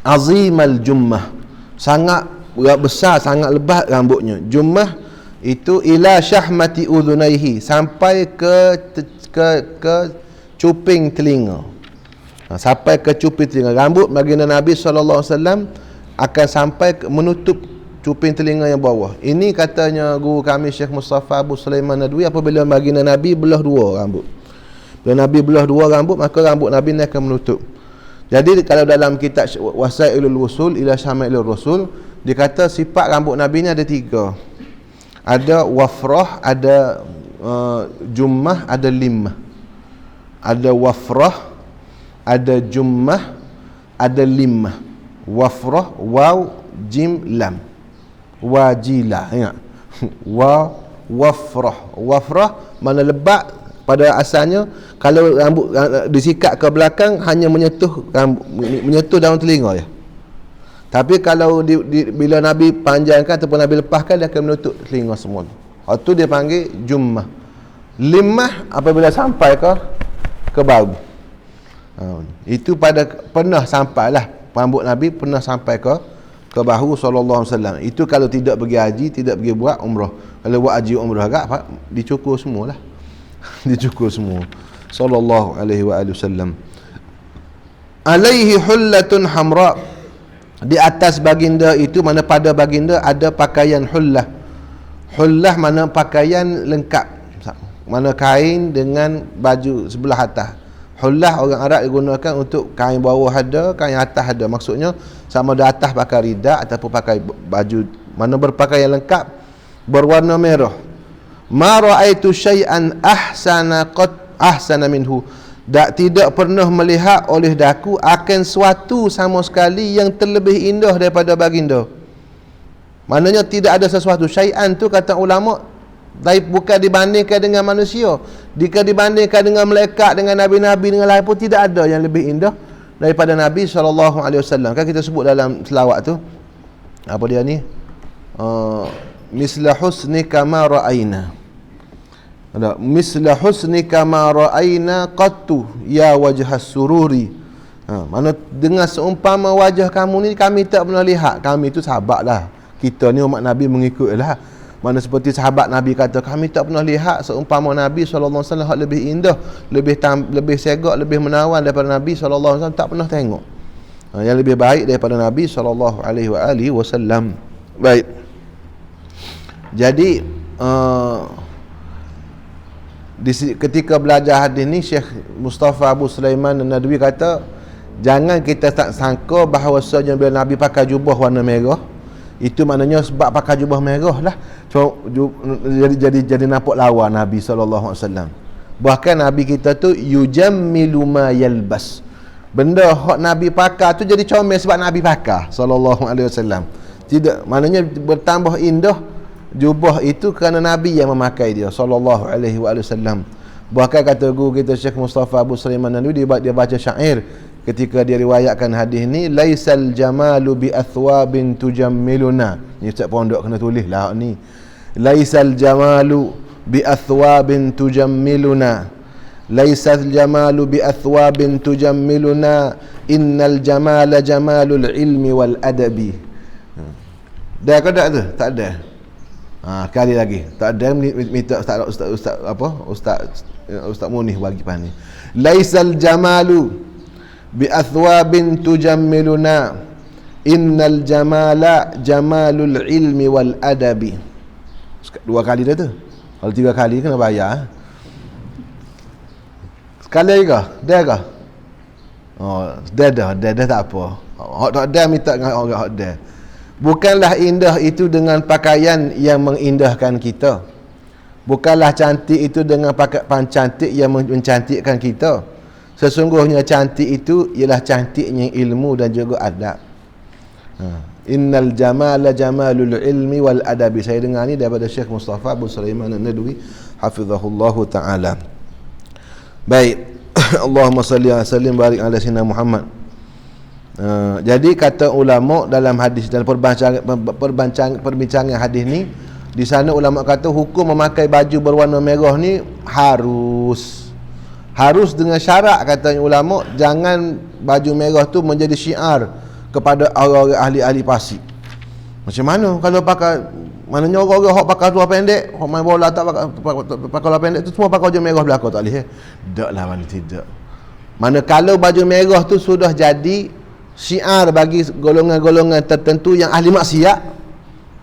Azimal jummah, sangat besar, sangat lebat rambutnya. Jummah itu ila syahmati udhunaihi, sampai ke cuping telinga. Sampai ke cuping telinga. Rambut baginda Nabi SAW akan sampai menutup cuping telinga yang bawah. Ini katanya guru kami Syekh Mustafa Abu Sulaiman Nadwi, apabila baginda Nabi belah dua rambut. Bila Nabi belah dua rambut, maka rambut Nabi ni akan menutup. Jadi kalau dalam kitab Wasailul Wusul ila Syama'ilur Rasul, dia kata sifat rambut Nabi ni ada tiga. Ada wafrah, ada jummah, ada limmah. Ada wafrah, ada jummah, ada limmah. Wafrah, waw, jim, lam. Wajila, ingat. Wafrah mana lebat pada asalnya. Kalau rambut disikat ke belakang hanya menyentuh daun telinga je. Tapi kalau bila Nabi panjangkan ataupun Nabi lepaskan, dia akan menutup telinga semua. Itu dia panggil jummah. Limmah apabila sampai ke bahu. Itu pernah sampailah rambut Nabi pernah sampai ke bahu sallallahu alaihi wasallam. Itu kalau tidak pergi haji, tidak pergi buat umrah. Kalau buat haji umrah agak dicukur semualah. Dicukur semua. Sallallahu alaihi wasallam. Alaihi hullatun hamra. Di atas baginda itu, mana pada baginda ada pakaian hullah. Hullah mana pakaian lengkap, mana kain dengan baju sebelah atas. Hullah orang Arab digunakan untuk kain bawah ada, kain atas ada. Maksudnya sama ada atas pakai rida ataupun pakai baju mana berpakaian lengkap berwarna merah. Ma ra'aitu syai'an ahsana minhu. Tidak pernah melihat oleh daku akan suatu sama sekali yang terlebih indah daripada baginda. Maknanya tidak ada sesuatu. Syai'an tu kata ulama bukan dibandingkan dengan manusia, jika dibandingkan dengan malaikat, dengan nabi-nabi, dengan lain pun tidak ada yang lebih indah daripada Nabi SAW. Kan kita sebut dalam selawat tu, apa dia ni, misla husni kama ra'ayna. Ada misla husni kama ra'ayna qattu ya wajhas sururi. Mana dengan seumpama wajah kamu ni kami tak pernah lihat. Kami tu sahabat lah, kita ni umat Nabi mengikut lah. Mana seperti sahabat Nabi kata, kami tak pernah lihat seumpama Nabi SAW lebih indah, lebih segak, lebih menawan daripada Nabi SAW. Tak pernah tengok yang lebih baik daripada Nabi SAW. Baik. Jadi ketika belajar hadis ni, Syekh Mustafa Abu Sulaiman Nadwi kata, jangan kita tak sangka bahawasanya bila Nabi pakai jubah warna merah, itu maknanya sebab pakai jubah merah lah jadi nampak lawa Nabi SAW. Bahkan Nabi kita tu yujammilu ma yalbas. Benda hak Nabi pakai tu jadi comel sebab Nabi pakai SAW. Tidak, maknanya bertambah indah jubah itu kerana Nabi yang memakai dia SAW. Bahkan kata guru kita Syekh Mustafa Abu Sulaiman Nadwi, dia baca syair ketika dia riwayatkan hadis ni, laisal jamalu bi athwabin tujammiluna. Ni Ustaz Pondok kena tulis lah ni. Laisal jamalu bi athwabin tujammiluna. Laisal jamalu bi athwabin tujammiluna. Innal jamala jamalul ilmi wal adabi. Dah ke tak tu? Tak ada. Kali lagi. Tak ada, minta Ustaz Munih bagi pan ni. Laisal jamalu bi athwabin tujammiluna. Innal jamala jamalul ilmi wal adabi. Dua kali dah tu. Kalau tiga kali kena bayar. Sekali lagi ke? Dah ke? Dah tak apa. Hak tak ada minta dengan orang hak dah. Bukanlah indah itu dengan pakaian yang mengindahkan kita. Bukanlah cantik itu dengan pakaian cantik yang mencantikkan kita. Sesungguhnya cantik itu ialah cantiknya ilmu dan juga adab. Innal jamala jamalul ilmi wal adabi. Saya dengar ni daripada Syekh Mustafa Abu Sulaiman Nadwi hafizahullahu ta'ala. Baik. Allahumma salli wa sallim barik ala sayyidina Muhammad. Jadi kata ulama dalam hadis, dalam perbincangan hadis ni, di sana ulama kata hukum memakai baju berwarna merah ni harus dengan syarat, katanya ulama, jangan baju merah tu menjadi syiar kepada orang-orang ahli-ahli pasik. Macam mana kalau pakai, maknanya orang-orang hok pakai tuah pendek, hok main bola tak pakai tuah pendek tu semua pakai baju merah belakang, tak boleh. Taklah, mana tidak. Mana kalau baju merah tu sudah jadi syiar bagi golongan-golongan tertentu yang ahli maksiat,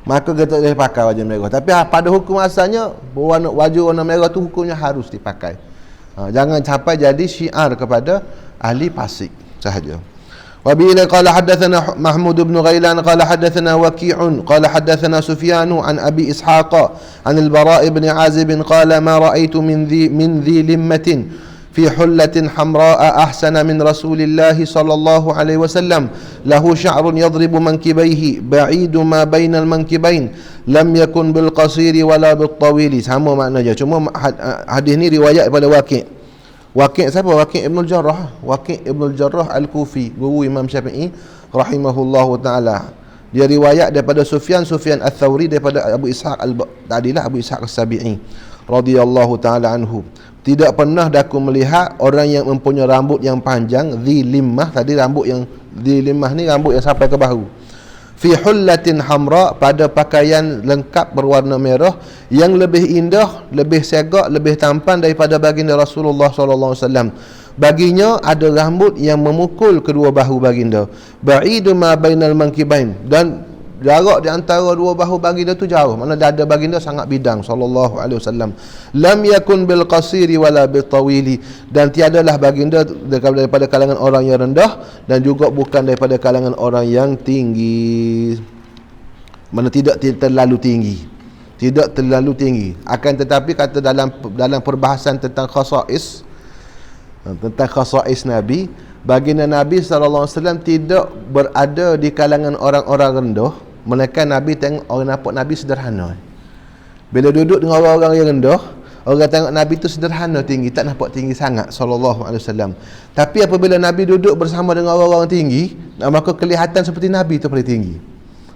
maka kita boleh pakai baju merah. Tapi pada hukum asalnya baju warna merah tu hukumnya harus dipakai. Jangan sampai jadi syiar kepada ahli fasik sahaja. Wa bi ila qala hadatsana Mahmud bin Ghailan qala hadatsana Waqi'un qala hadatsana Sufyan an Abi Ishaq an al-Bara' ibn Azib qala ma ra'aytu min dhi limmatin في حلة حمراء أحسن من رسول الله صلى الله عليه وسلم له شعر يضرب منكبيه بعيد ما بين المنكبين لم يكن بالقصير ولا بالطويل. Sama maknanya, cuma hadis ni riwayat daripada Waqi' siapa? Waqi' Ibn al-Jarrah. Waqi' Ibn al-Jarrah al-Kufi, guru Imam Syafi'i rahimahullahu ta'ala. Dia riwayat daripada Sufyan al-Thawri, daripada Abu Ishaq Abu Ishaq as-Sabi'i radhiyallahu ta'ala anhu. Tidak pernah aku melihat orang yang mempunyai rambut yang panjang, dhi limmah, tadi rambut yang dhi limmah ni rambut yang sampai ke bahu, fi hullatin hamra, pada pakaian lengkap berwarna merah, yang lebih indah, lebih segak, lebih tampan daripada baginda Rasulullah sallallahu alaihi wasallam. Baginya ada rambut yang memukul kedua bahu baginda, ba'idu ma bainal mankibain, dan jarak di antara dua bahu baginda tu jauh, mana dada baginda sangat bidang sallallahu alaihi wasallam. Lam yakun bil qasiri wala bil tawili, dan tiadalah baginda daripada kalangan orang yang rendah dan juga bukan daripada kalangan orang yang tinggi. Mana tidak terlalu tinggi, akan tetapi kata dalam perbahasan tentang khasais Nabi, baginda Nabi sallallahu alaihi wasallam tidak berada di kalangan orang-orang rendah. Melainkan Nabi tengok orang nampak Nabi sederhana. Bila duduk dengan orang-orang yang rendah, orang tengok Nabi tu sederhana, tinggi, tak nampak tinggi sangat sallallahu alaihi wasallam. Tapi apabila Nabi duduk bersama dengan orang-orang tinggi, maka kelihatan seperti Nabi tu paling tinggi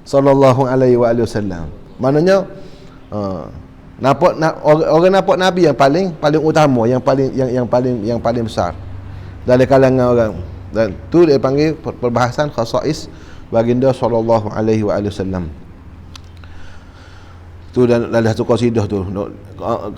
sallallahu alaihi wasallam. Maknanya orang nampak Nabi yang paling utama, yang paling besar dari kalangan orang. Dan tu dia panggil perbahasan khasais baginda sallallahu alaihi wasallam. Tu dan ada satu qasidah tu,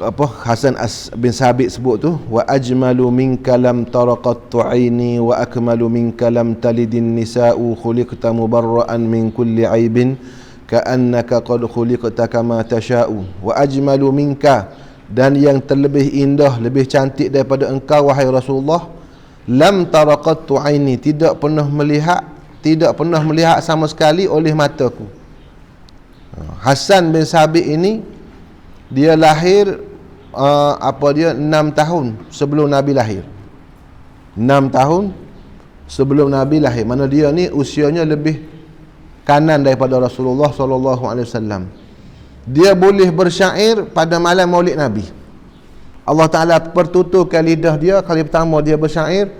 apa Hasan bin Sabit sebut tu, wa ajmalu minka lam taraqat aini wa akmalu minka lam talidin nisa'u khuliqta mubarra'an min kulli aibin ka'annaka qad khuliqta kama tasha'u. Wa ajmalu minka, dan yang terlebih indah, lebih cantik daripada engkau wahai Rasulullah, lam taraqat aini, tidak pernah melihat sama sekali oleh mataku. Hasan bin Sabit ini dia lahir 6 tahun sebelum Nabi lahir. 6 tahun sebelum Nabi lahir. Mana dia ni usianya lebih kanan daripada Rasulullah sallallahu alaihi wasallam. Dia boleh bersyair pada malam Maulid Nabi. Allah Taala pertuturkan lidah dia, kali pertama dia bersyair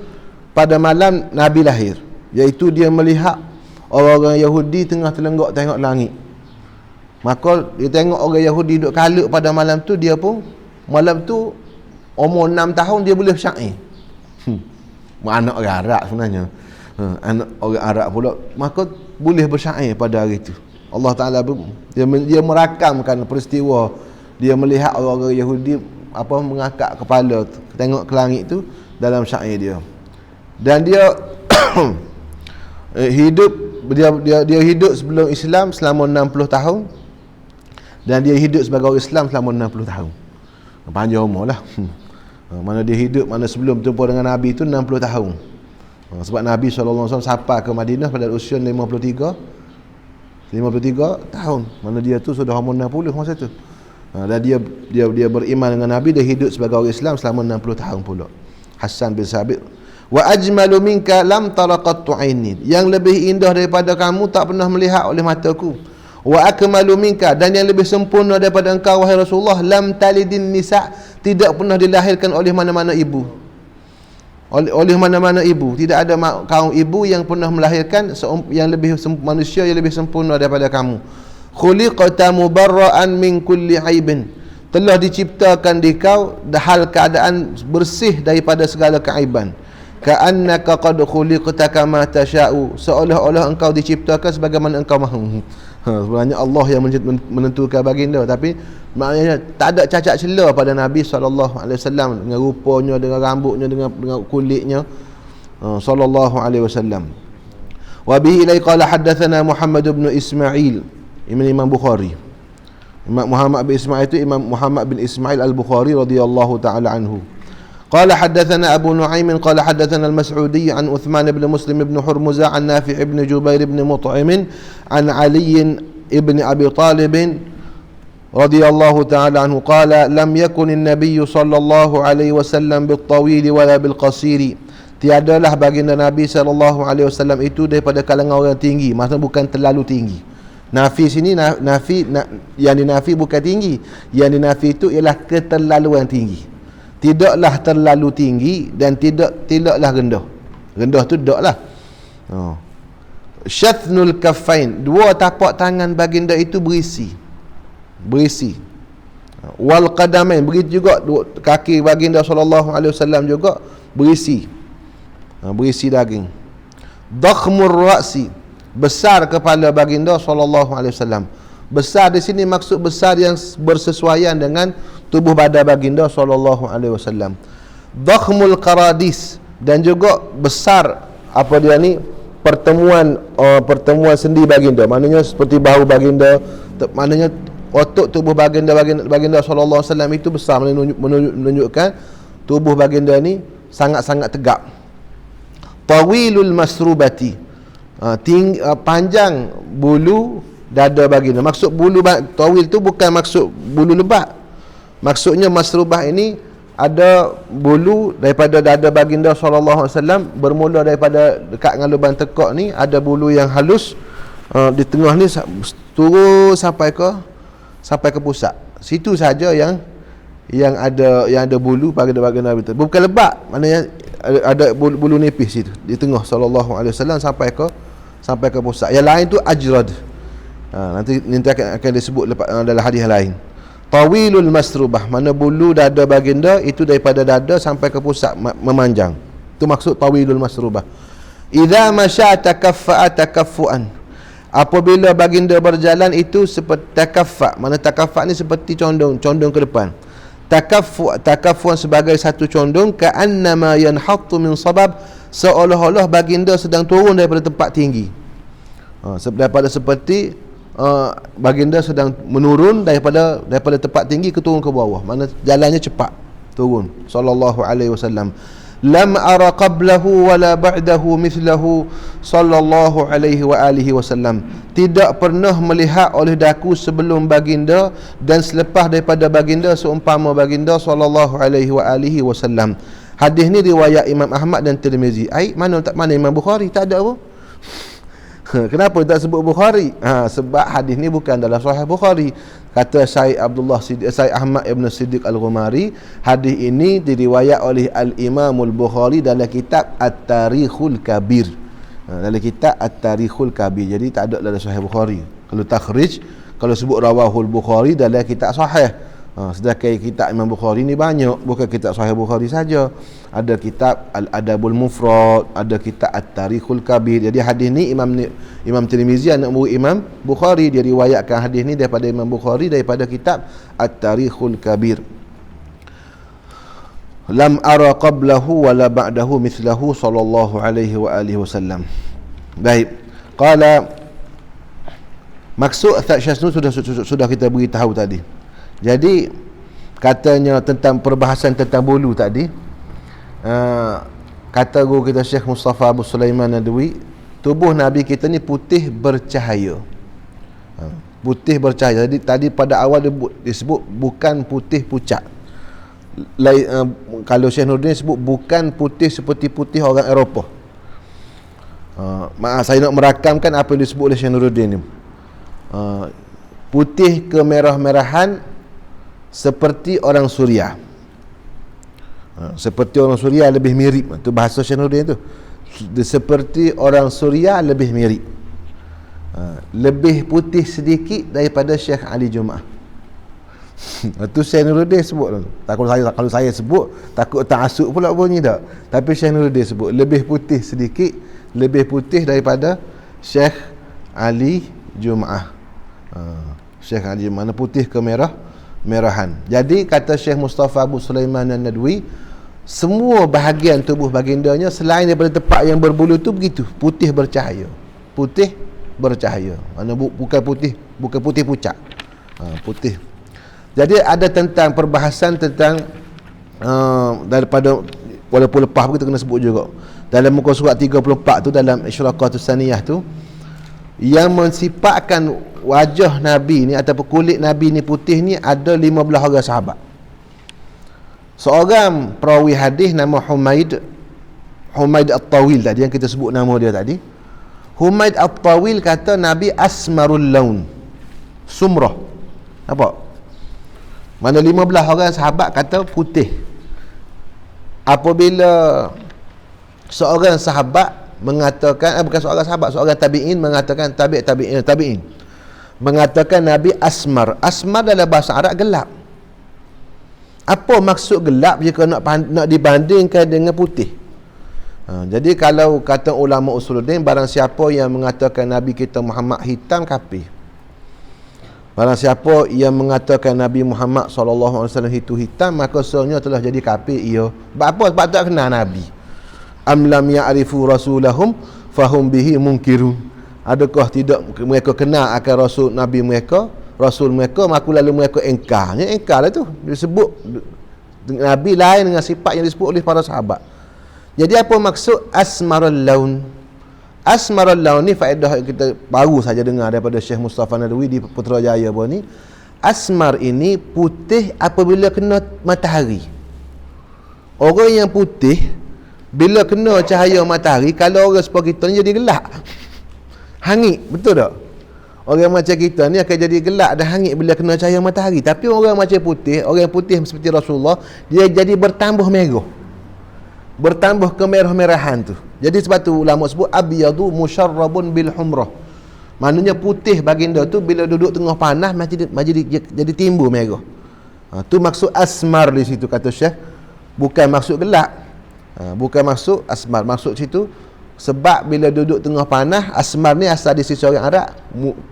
pada malam Nabi lahir, iaitu dia melihat orang-orang Yahudi tengah telenggak tengok langit. Maka dia tengok orang Yahudi duduk kaluk pada malam tu, dia pun malam tu umur 6 tahun dia boleh bersyair. Anak orang Arab sebenarnya, anak orang Arab pula, maka boleh bersyair pada hari itu. Allah Ta'ala dia merakamkan peristiwa dia melihat orang-orang Yahudi mengangkat kepala tengok ke langit tu dalam syair dia. Dan dia dia hidup sebelum Islam selama 60 tahun, dan dia hidup sebagai orang Islam selama 60 tahun. Panjang umur lah. Mana dia hidup, mana sebelum berjumpa dengan Nabi tu 60 tahun. Sebab Nabi SAW sampai ke Madinah pada usia 53 tahun. Mana dia tu sudah umur 60 masa tu. Dan dia beriman dengan Nabi, dia hidup sebagai orang Islam selama 60 tahun pula. Hasan bin Sabit. Wa ajmalu minka lam taraqat aini, yang lebih indah daripada kamu tak pernah melihat oleh mataku. Wa akmalu minka, dan yang lebih sempurna daripada engkau wahai Rasulullah, lam talidin nisa, tidak pernah dilahirkan oleh mana-mana ibu. oleh mana-mana ibu. Tidak ada kaum ibu yang pernah melahirkan yang lebih manusia yang lebih sempurna daripada kamu. Khuliqta mubarra'an min kulli aibin. Telah diciptakan di kau hal keadaan bersih daripada segala keaiban. Ka'annaka qad khuliqta kama tasha'u. Seolah-olah engkau diciptakan sebagaimana engkau mahu. Sebenarnya Allah yang menentukan baginda, tapi maknanya tak ada cacat celah pada Nabi SAW dengan rupanya, dengan rambutnya, dengan kulitnya sallallahu alaihi wasallam. Wa bihi ilai qala haddatsana Muhammad bin Ismail, Imam Bukhari. Imam Muhammad bin Ismail itu Imam Muhammad bin Ismail Al-Bukhari radhiyallahu taala anhu. قال حدثنا أبو نعيم قال حدثنا المسعودي عن عثمان بن مسلم بن حرمزة عن نافع بن جبير بن مطعم عن علي بن أبي طالب رضي الله تعالى عنه قال لم يكن النبي صلى الله عليه وسلم بالطويل ولا بالقصير. Tiadalah baginda Nabi sallallahu alaihi wasallam itu daripada kalangan orang tinggi, maksudnya bukan terlalu tinggi. Nafi sini yang dinafi bukan tinggi, yang dinafi itu ialah keterlaluan tinggi. Tidaklah terlalu tinggi dan tidaklah rendah. Rendah tu tidaklah. Syathnul kaffain, dua tapak tangan baginda itu berisi. Wal qadamain, begitu juga kaki baginda sallallahu alaihi wasallam juga berisi. Berisi daging. Dakhmur ra'si, besar kepala baginda sallallahu alaihi wasallam. Besar di sini maksud besar yang bersesuaian dengan tubuh badan baginda sallallahu alaihi wasallam. Dakhmul qaradis, dan juga besar apa dia ni pertemuan sendi baginda, maknanya seperti bahu baginda, maknanya otot tubuh baginda sallallahu alaihi wasallam itu besar, menunjukkan tubuh baginda ni sangat-sangat tegap. Tawilul masrubati, panjang bulu dada baginda. Maksud bulu tawil tu bukan maksud bulu lebat. Maksudnya masrubah ini ada bulu daripada dada baginda sallallahu alaihi wasallam, bermula daripada dekat dengan lubang tekak ni ada bulu yang halus, di tengah ni turun sampai ke pusat. Situ saja yang ada bulu pada baginda Nabi. Bukan lebat, maknanya ada bulu nipis situ di tengah sallallahu alaihi wasallam sampai ke pusat. Yang lain tu ajrad. Nanti akan disebut dalam hadis lain. Tawilul masrubah, mana bulu dada baginda itu daripada dada sampai ke pusat memanjang. Itu maksud tawilul masrubah. Idza masya takaffa'a takaffuan, apabila baginda berjalan itu seperti takaffa. Mana takaffa ni seperti condong ke depan. Takaffuan sebagai satu condong, ka'annama yanhattu min sabab, seolah-olah baginda sedang turun daripada tempat tinggi. Daripada seperti baginda sedang menurun daripada tempat tinggi turun ke bawah, mana jalannya cepat turun sallallahu alaihi wasallam. Lam ara qablahu wala ba'dahu mithlahu sallallahu alaihi wa alihi wasallam, tidak pernah melihat oleh daku sebelum baginda dan selepas daripada baginda seumpama baginda sallallahu alaihi wa alihi wasallam. Hadis ni riwayat Imam Ahmad dan Tirmizi. Mana Imam Bukhari? Tak ada apa. Kenapa tak sebut Bukhari? Sebab hadis ni bukan dalam Sahih Bukhari. Kata Syekh Ahmad Ibn Siddiq Al-Ghumari, hadis ini diriwayat oleh Al-Imam Al-Bukhari dalam kitab At-Tarikhul Kabir. Dalam kitab At-Tarikhul Kabir. Jadi tak ada dalam Sahih Bukhari. Kalau takhrij, kalau sebut rawahul Bukhari dalam kitab Sahih. Sedangkan kitab Imam Bukhari ni banyak, bukan kitab Sahih Bukhari saja. Ada kitab Al-Adabul Mufrad, ada kitab At-Tarikhul Kabir. Jadi hadis ni Imam Tirmizi anak murid Imam Bukhari, dia riwayatkan hadis ni daripada Imam Bukhari daripada kitab At-Tarikhul Kabir. Lam ara qablahu wala ba'dahu mithlahu sallallahu alaihi wa alihi wasallam. Baik. Qala, maksud Syasnu sudah kita beritahu tadi. Jadi katanya tentang perbahasan tentang bulu tadi, kata guru kita Syekh Mustafa Abu Sulaiman Nadwi, tubuh Nabi kita ni putih bercahaya. Putih bercahaya. Jadi tadi pada awal disebut bukan putih pucat. Kalau Syekh Nuruddin sebut bukan putih seperti putih orang Eropah. Saya nak merakamkan apa yang disebut oleh Syekh Nuruddin ni. Putih kemerah-merahan seperti orang Suria. Seperti orang Suria lebih mirip. Itu bahasa Syekh Nuruddin tu. Seperti orang Suria lebih mirip. Lebih putih sedikit daripada Syekh Ali Jumaah. Itu Syekh Nuruddin sebut. Kalau saya sebut takut ta'assub pula bunyi tak. Tapi Syekh Nuruddin sebut lebih putih sedikit, lebih putih daripada Syekh Ali Jumaah. Syekh Ali mana putih ke merahan. Jadi kata Syekh Mustafa Abu Sulaiman An-Nadwi, semua bahagian tubuh bagindanya selain daripada tempat yang berbulu tu begitu, putih bercahaya. Putih bercahaya. Mana bukan putih pucat. Putih. Jadi ada tentang perbahasan tentang daripada, walaupun lepas kita kena sebut juga dalam muka surat 34 tu, dalam Isyraqatus Saniyah tu, yang mensifatkan wajah Nabi ni ataupun kulit Nabi ni putih ni ada 15 orang sahabat. Seorang perawi hadis nama Humaid At-Tawil tadi yang kita sebut nama dia tadi. Humaid At-Tawil kata Nabi asmarul laun, sumrah. Apa? Mana 15 orang sahabat kata putih. Apabila seorang sahabat mengatakan, bukan seorang sahabat, seorang tabi'in mengatakan, tabi'in mengatakan Nabi asmar. Asmar dalam bahasa Arab gelap. Apa maksud gelap jika nak dibandingkan dengan putih? Jadi kalau kata ulama usuluddin, barang siapa yang mengatakan Nabi kita Muhammad hitam, kafir. Barang siapa yang mengatakan Nabi Muhammad SAW itu hitam, maka sebenarnya telah jadi kafir ia. Sebab apa? Sebab tak kenal Nabi. Am lam ya'rifu rasulahum fahum bihi munkirun. Adakah tidak mereka kenal akan rasul Nabi mereka, rasul mereka, maka lalu mereka engkar. Yang engkar lah tu disebut Nabi lain dengan sifat yang disebut oleh para sahabat. Jadi apa maksud asmarul laun? Asmarul laun ni faedah kita baru saja dengar daripada Syekh Mustafa Nadwi di Putrajaya bawah ni. Asmar ini putih apabila kena matahari. Orang yang putih bila kena cahaya matahari, kalau orang seperti kita ni jadi gelap, hangit, betul tak? Orang macam kita ni akan jadi gelap dan hangit bila kena cahaya matahari. Tapi orang macam putih, orang yang putih seperti Rasulullah, dia jadi bertambah merah, bertambah kemerah-merahan tu. Jadi sebab tu ulama sebut abyadu musyarrabun bil humrah. Maknanya putih baginda tu bila duduk tengah panas jadi timbul merah. Tu maksud asmar di situ kata Syekh. Bukan maksud gelap. Bukan maksud asmar. Maksud situ sebab bila duduk tengah panas, asmar ni asal di sisi orang Arab,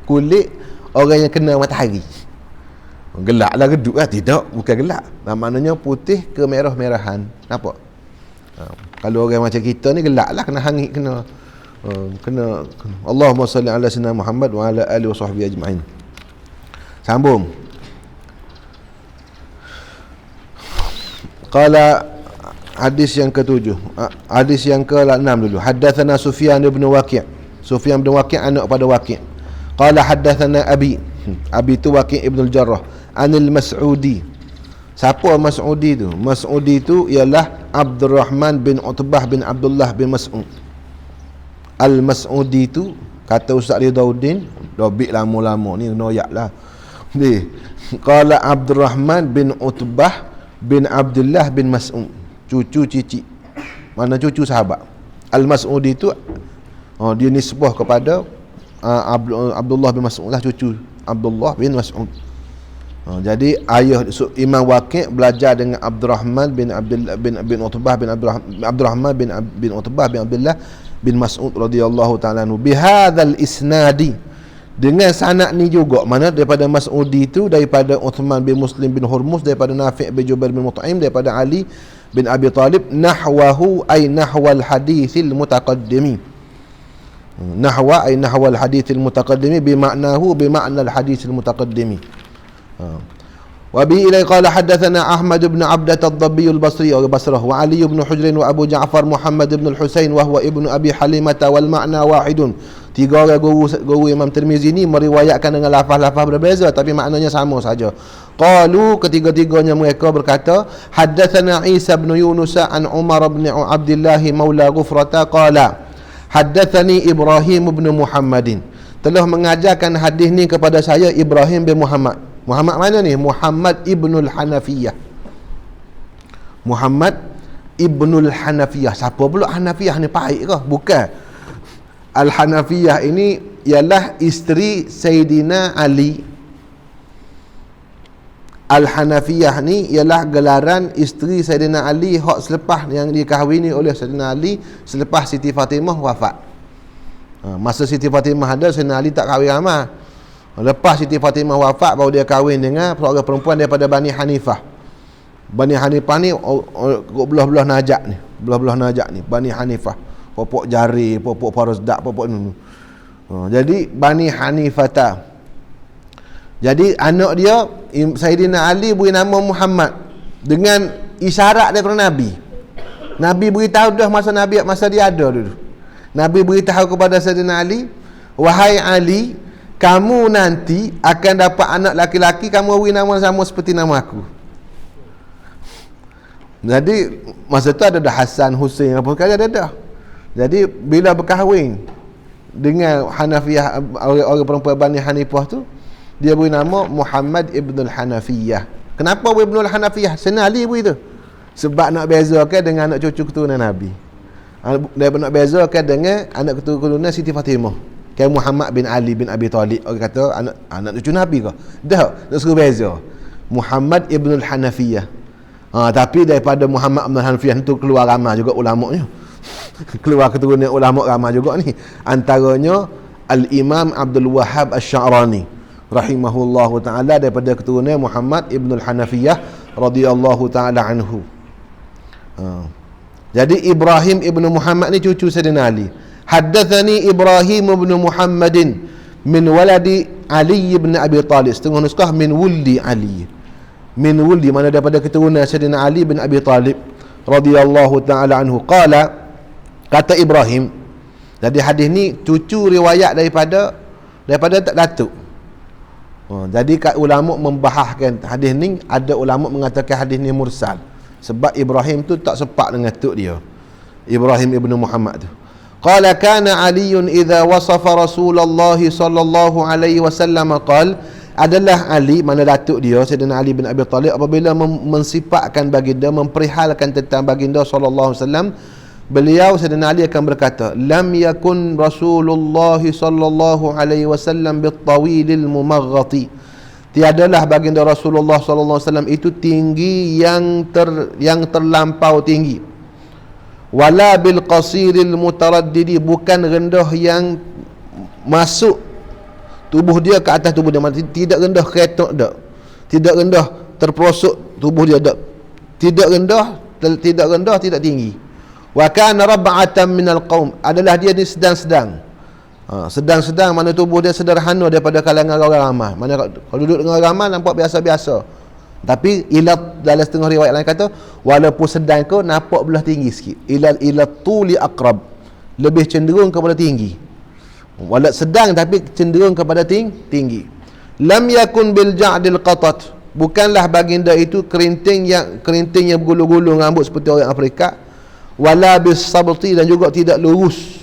kulit orang yang kena matahari. Gelap lah, redup lah. Tidak, bukan gelap. Maknanya putih kemerah-merahan. Nampak? Kalau orang macam kita ni gelap lah, kena hangit, kena Allahumma salli ala sayyidina Muhammad wa ala alihi wa sahbihi ajma'in. Sambung. Qala hadis yang ke-7, hadis yang ke-6 dulu. Haddatsana Sufyan bin Waqi'. Sufyan bin Waqi' anak pada Waqi'. Qala haddatsana Abi tu Waqi' ibn al-Jarrah anil Mas'udi. Siapa Mas'udi tu? Mas'udi tu ialah Abdurrahman bin Utbah bin Abdullah bin Mas'ud. Al-Mas'udi tu kata Ustaz Ridauddin, dobik lama-lama ni noyak lah. Ni qala Abdurrahman bin Utbah bin Abdullah bin Mas'ud, cucu cici, mana cucu sahabat. Al-Mas'udi tu dia nisbah kepada Abdullah bin Mas'ud lah, cucu Abdullah bin Mas'ud. Jadi ayah Imam Waqi' belajar dengan Abdurrahman bin Abdullah bin Utbah bin Abdurrahman bin Utbah bin Abdullah bin Mas'ud radhiyallahu ta'ala anhu bihadzal isnadi, dengan sanad ni juga, mana daripada Mas'udi itu, daripada Uthman bin Muslim bin Hurmus, daripada Nafi' bin Jubair bin Mut'im, daripada Ali bin Abi Talib, nahwahu ay nahwal hadithil mutaqaddimi. Nahwa ay nahwal hadithil mutaqaddimi bimaknahu bimakna al hadithil mutaqaddimi. Wabi ilai qala haddathana Ahmad bin Abdat ad-Dabbi al-Basri wa Basrah wa Ali bin Hujr wa Abu Ja'far Muhammad bin al-Husain wa huwa ibnu Abi Halimah wal ma'na wahidun. Tiga orang guru Imam Tirmizi ni meriwayatkan dengan lafaz-lafaz berbeza tapi maknanya sama saja. Qalu, ketiga-tiganya mereka berkata, haddathana Isa bin Yunus an Umar bin Abdullah maula Ghufrata qala haddathani Ibrahim bin Muhammadin. Telah mengajarkan hadis ni kepada saya Ibrahim bin Muhammad. Muhammad mana ni? Muhammad ibnul Hanafiyah. Muhammad Ibnul Hanafiyah. Siapa pula Hanafiyah ni, Paik ke? Bukan. Al-Hanafiyah ini ialah isteri Sayyidina Ali. Al-Hanafiyah ni ialah gelaran isteri Sayyidina Ali hak selepas yang dikahwini oleh Sayyidina Ali selepas Siti Fatimah wafat. Masa Siti Fatimah ada, Sayyidina Ali tak kahwin ramai. Lepas Siti Fatimah wafat, baru dia kahwin dengan seorang perempuan daripada Bani Hanifah. Bani Hanifah ni belah-belah Najak ni, belah-belah Najak ni, Bani Hanifah. Popok jari, popok parusdak, popok ni. Jadi Bani Hanifata. Jadi anak dia Sayyidina Ali beri nama Muhammad dengan isyarat daripada Nabi. Nabi beritahu dah masa dia ada dulu. Nabi beritahu kepada Sayyidina Ali, wahai Ali, kamu nanti akan dapat anak laki-laki, kamu beri nama sama seperti nama aku. Jadi masa tu ada dah Hasan, Husain, apa sekali ada dah. Jadi bila berkahwin dengan Hanafiyah, orang perempuan Bani Hanifah tu, dia beri nama Muhammad Ibnul Hanafiyah. Kenapa beri Ibnul Hanafiyah? Sayyidina Ali beri tu. Sebab nak bezakan dengan anak cucu keturunan Nabi. Dia nak bezakan dengan anak keturunan Siti Fatimah. Kayak Muhammad bin Ali bin Abi Talib. Orang kata anak cucu Nabi ke? Dah, nak suruh beza. Muhammad Ibnul Hanafiyah. Tapi daripada Muhammad Ibnul Hanafiyah tu keluar ramai juga ulama'nya. Keluar keturunan ulama' ramai juga ni. Antaranya Al-Imam Abdul Wahhab Asy-Sya'rani rahimahullahu ta'ala, daripada keturunan Muhammad Ibnul Hanafiyah radhiyallahu ta'ala anhu. Jadi Ibrahim ibnu Muhammad ni cucu Sayyidina Ali. Haddatsani Ibrahim ibnu Muhammadin min waladi Ali ibn Abi Talib. Setengah nuskah min wuldi Ali. Min wuldi, mana daripada keturunan Sayyidina Ali bin Abi Talib radhiyallahu ta'ala anhu. Qala, kata Ibrahim. Jadi hadis ni cucu riwayat daripada datuk. Jadi kat ulama membahaskan hadis ni, ada ulama mengatakan hadis ni mursal. Sebab Ibrahim tu tak sepak dengan tok dia, Ibrahim ibnu Muhammad tu. Qala kana Aliun idza wasafa Rasulullah sallallahu alaihi wasallam qala, adalah Ali, mana datuk dia Sayyidina Ali bin Abi Talib, apabila mensifatkan baginda, memperihalkan tentang baginda sallallahu alaihi wasallam, beliau Sayyidina Ali akan berkata, lam yakun Rasulullah sallallahu alaihi wasallam bitawilil mumaghati. Tiadalah baginda Rasulullah sallallahu alaihi wasallam itu tinggi yang terlampau tinggi. Wala bil qasiril mutaraddidi, bukan rendah yang masuk tubuh dia ke atas tubuh dia. Tidak rendah ketok dak. Tidak rendah terperosok tubuh dia dak. Tidak rendah, tidak tinggi. Wa kana rab'atan minal qaum, adalah dia ni sedang-sedang. Sedang-sedang, mana tubuh dia sederhana daripada kalangan orang ramai. Mana kalau duduk dengan orang ramai nampak biasa-biasa. Tapi dalam setengah riwayat lain kata, walaupun sedang ke nampak belah tinggi sikit. Ila tuli aqrab, lebih cenderung kepada tinggi. Walaupun sedang tapi cenderung kepada tinggi. Lam yakun bil ja'dil qatat, bukanlah baginda itu kerinting yang bergulung-gulung rambut seperti orang Afrika. Wala bis sabti, dan juga tidak lurus.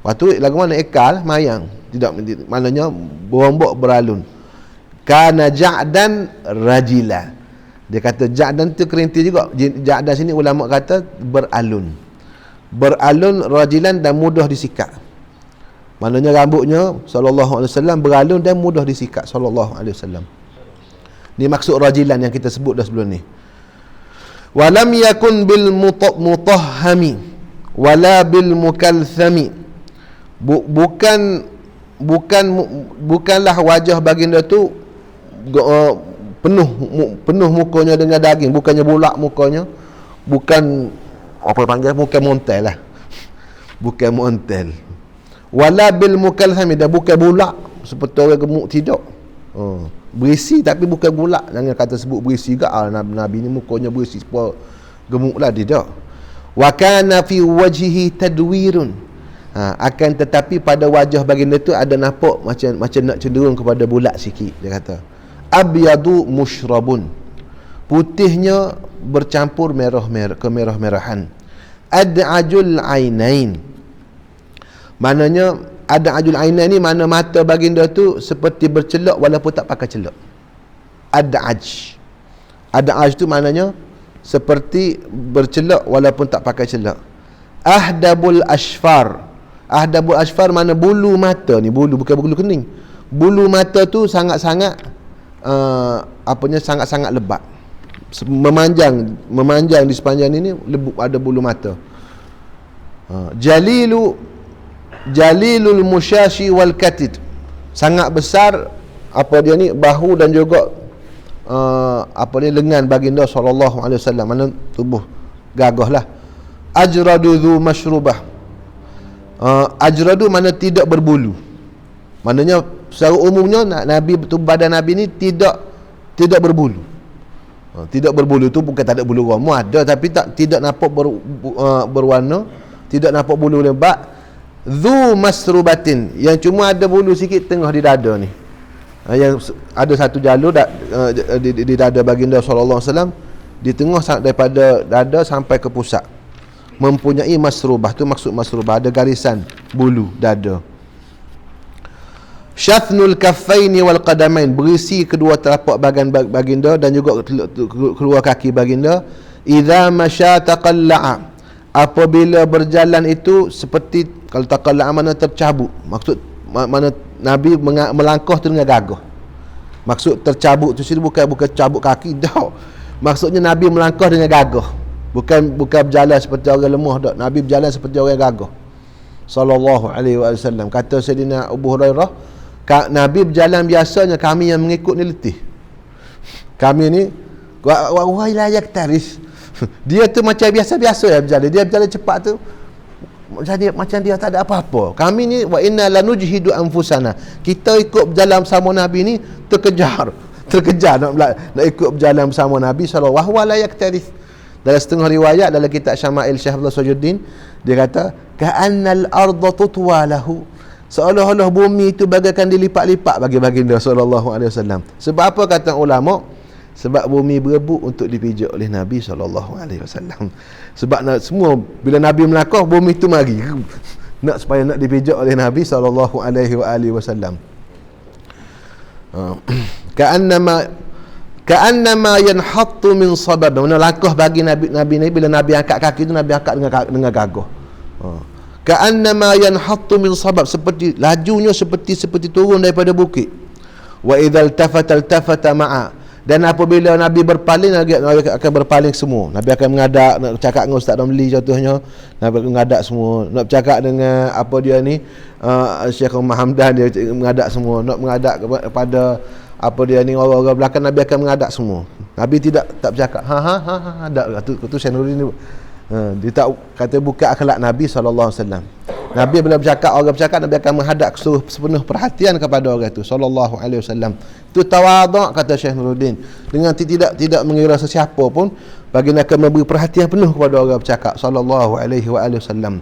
Waktu lagu mana ekal mayang, tidak, maknanya berombak beralun. Kana ja'dan rajila, dia kata ja'dan tu kerinting juga. Ja'dan sini ulama kata beralun rajilan, dan mudah disikat. Maknanya rambutnya sallallahu alaihi wasallam beralun dan mudah disikat sallallahu alaihi wasallam. Ni maksud rajilan yang kita sebut dah sebelum ni. Walam yakun bil mutahhami wala bil mukalthami, bukanlah wajah baginda tu penuh mukanya dengan daging, bukannya bulat mukanya, bukan apa panggil, bukan montel lah, bukan montel. Wala bil mukalthami, dan bukan bulat seperti orang gemuk, tidak. Berisi tapi bukan bulat. Jangan kata sebut berisi ke, Nabi ni mukanya berisi sepuluh gemuk lah, tidak. Wa kana fi wajhihi tadwirun, akan tetapi pada wajah baginda tu ada nampak macam nak cenderung kepada bulat sikit. Dia kata abyadu mushrabun, putihnya bercampur kemerah-merahan. Ad'ajul ainain, maknanya ad'ajul ainain ni mana mata baginda tu seperti bercelak walaupun tak pakai celak. Ad'aj tu maknanya
seperti bercelak walaupun tak pakai celak. Ahdabul ashfar. Ahdabul ashfar mana bulu mata ni, bulu bukan bulu kening. Bulu mata tu sangat-sangat sangat-sangat lebat. Memanjang di sepanjang ini ada bulu mata. Jalilul musyashi wal katid. Sangat besar dia ni, bahu dan juga lengan baginda sallallahu alaihi wasallam, mana tubuh gagahlah. Ajradu dzu masyrubah. Ajradu mana tidak berbulu. Maknanya secara umumnya Nabi tu, badan Nabi ni tidak berbulu. Tidak berbulu tu bukan tak ada bulu roma, ada, tapi tidak nampak berwarna, tidak nampak bulu lebat. Dzu masrubatin, yang cuma ada bulu sikit tengah di dada ni. Yang ada satu jalur di dada baginda sallallahu alaihi wasallam, di tengah daripada dada sampai ke pusat, mempunyai masrubah. Tu maksud masrubah, ada garisan bulu dada. Syathnul kaffaini wal qadamain, berisi kedua telapak baginda dan juga kedua kaki baginda. Idza masya taqalla'a, apabila berjalan itu seperti, kalau taqalla'a mana tercabut, maksud mana Nabi melangkah tu dengan gagah. Maksud tercabut tu sini bukan cabut kaki dah. Maksudnya Nabi melangkah dengan gagah. Bukan berjalan seperti orang lemah dak. Nabi berjalan seperti orang gagah. Sallallahu alaihi wasallam. Kata Sayyidina Abu Hurairah, Nabi berjalan biasanya, kami yang mengikut ni letih. Kami ni wa la yaktaris. Dia tu macam biasa-biasa ya berjalan. Dia berjalan cepat tu macam dia tak ada apa-apa. Kami ni wa inna lanujhidu anfusana. Kita ikut berjalan bersama Nabi ni terkejar nak ikut berjalan bersama Nabi sallallahu alaihi wasallam. Dalam setengah riwayat dalam kitab Syama'il Syekh Abdullah Sajuddin, dia kata ka'annal arda tutwa lahu, seolah-olah bumi itu bagaikan dilipat-lipat bagi baginda sallallahu alaihi wasallam. Sebab apa kata ulama? Sebab bumi berebut untuk dipijak oleh Nabi sallallahu alaihi wasallam. Sebab semua bila Nabi melangkah, bumi itu mari supaya nak dipijak oleh Nabi sallallahu alaihi wasallam. Ka'annama yanhattu min sabab. Mana langkah bagi Nabi ni, bila Nabi angkat kaki tu, Nabi angkat dengan gagah. Ka'annama yanhattu min sabab, seperti lajunya seperti turun daripada bukit. Wa idzal tafata ma'a, dan apabila Nabi berpaling, Nabi akan berpaling semua. Nabi akan mengadap, nak bercakap dengan Ustaz Ramli contohnya, Nabi akan mengadap semua. Nak bercakap dengan Syekh Umar Hamdan, dia mengadap semua. Nak mengadap kepada orang-orang belakang, Nabi akan mengadap semua. Nabi tak bercakap tak tu Syekh Nuruddin ni. Dia tak kata buka akhlak Nabi sallallahu alaihi wasallam. Nabi bila orang bercakap, Nabi akan menghadap sepenuh perhatian kepada orang itu sallallahu alaihi wasallam. Itu tawaduk, kata Syekh Nuruddin, dengan tidak mengira sesiapa pun, baginda akan memberi perhatian penuh kepada orang bercakap sallallahu alaihi wasallam.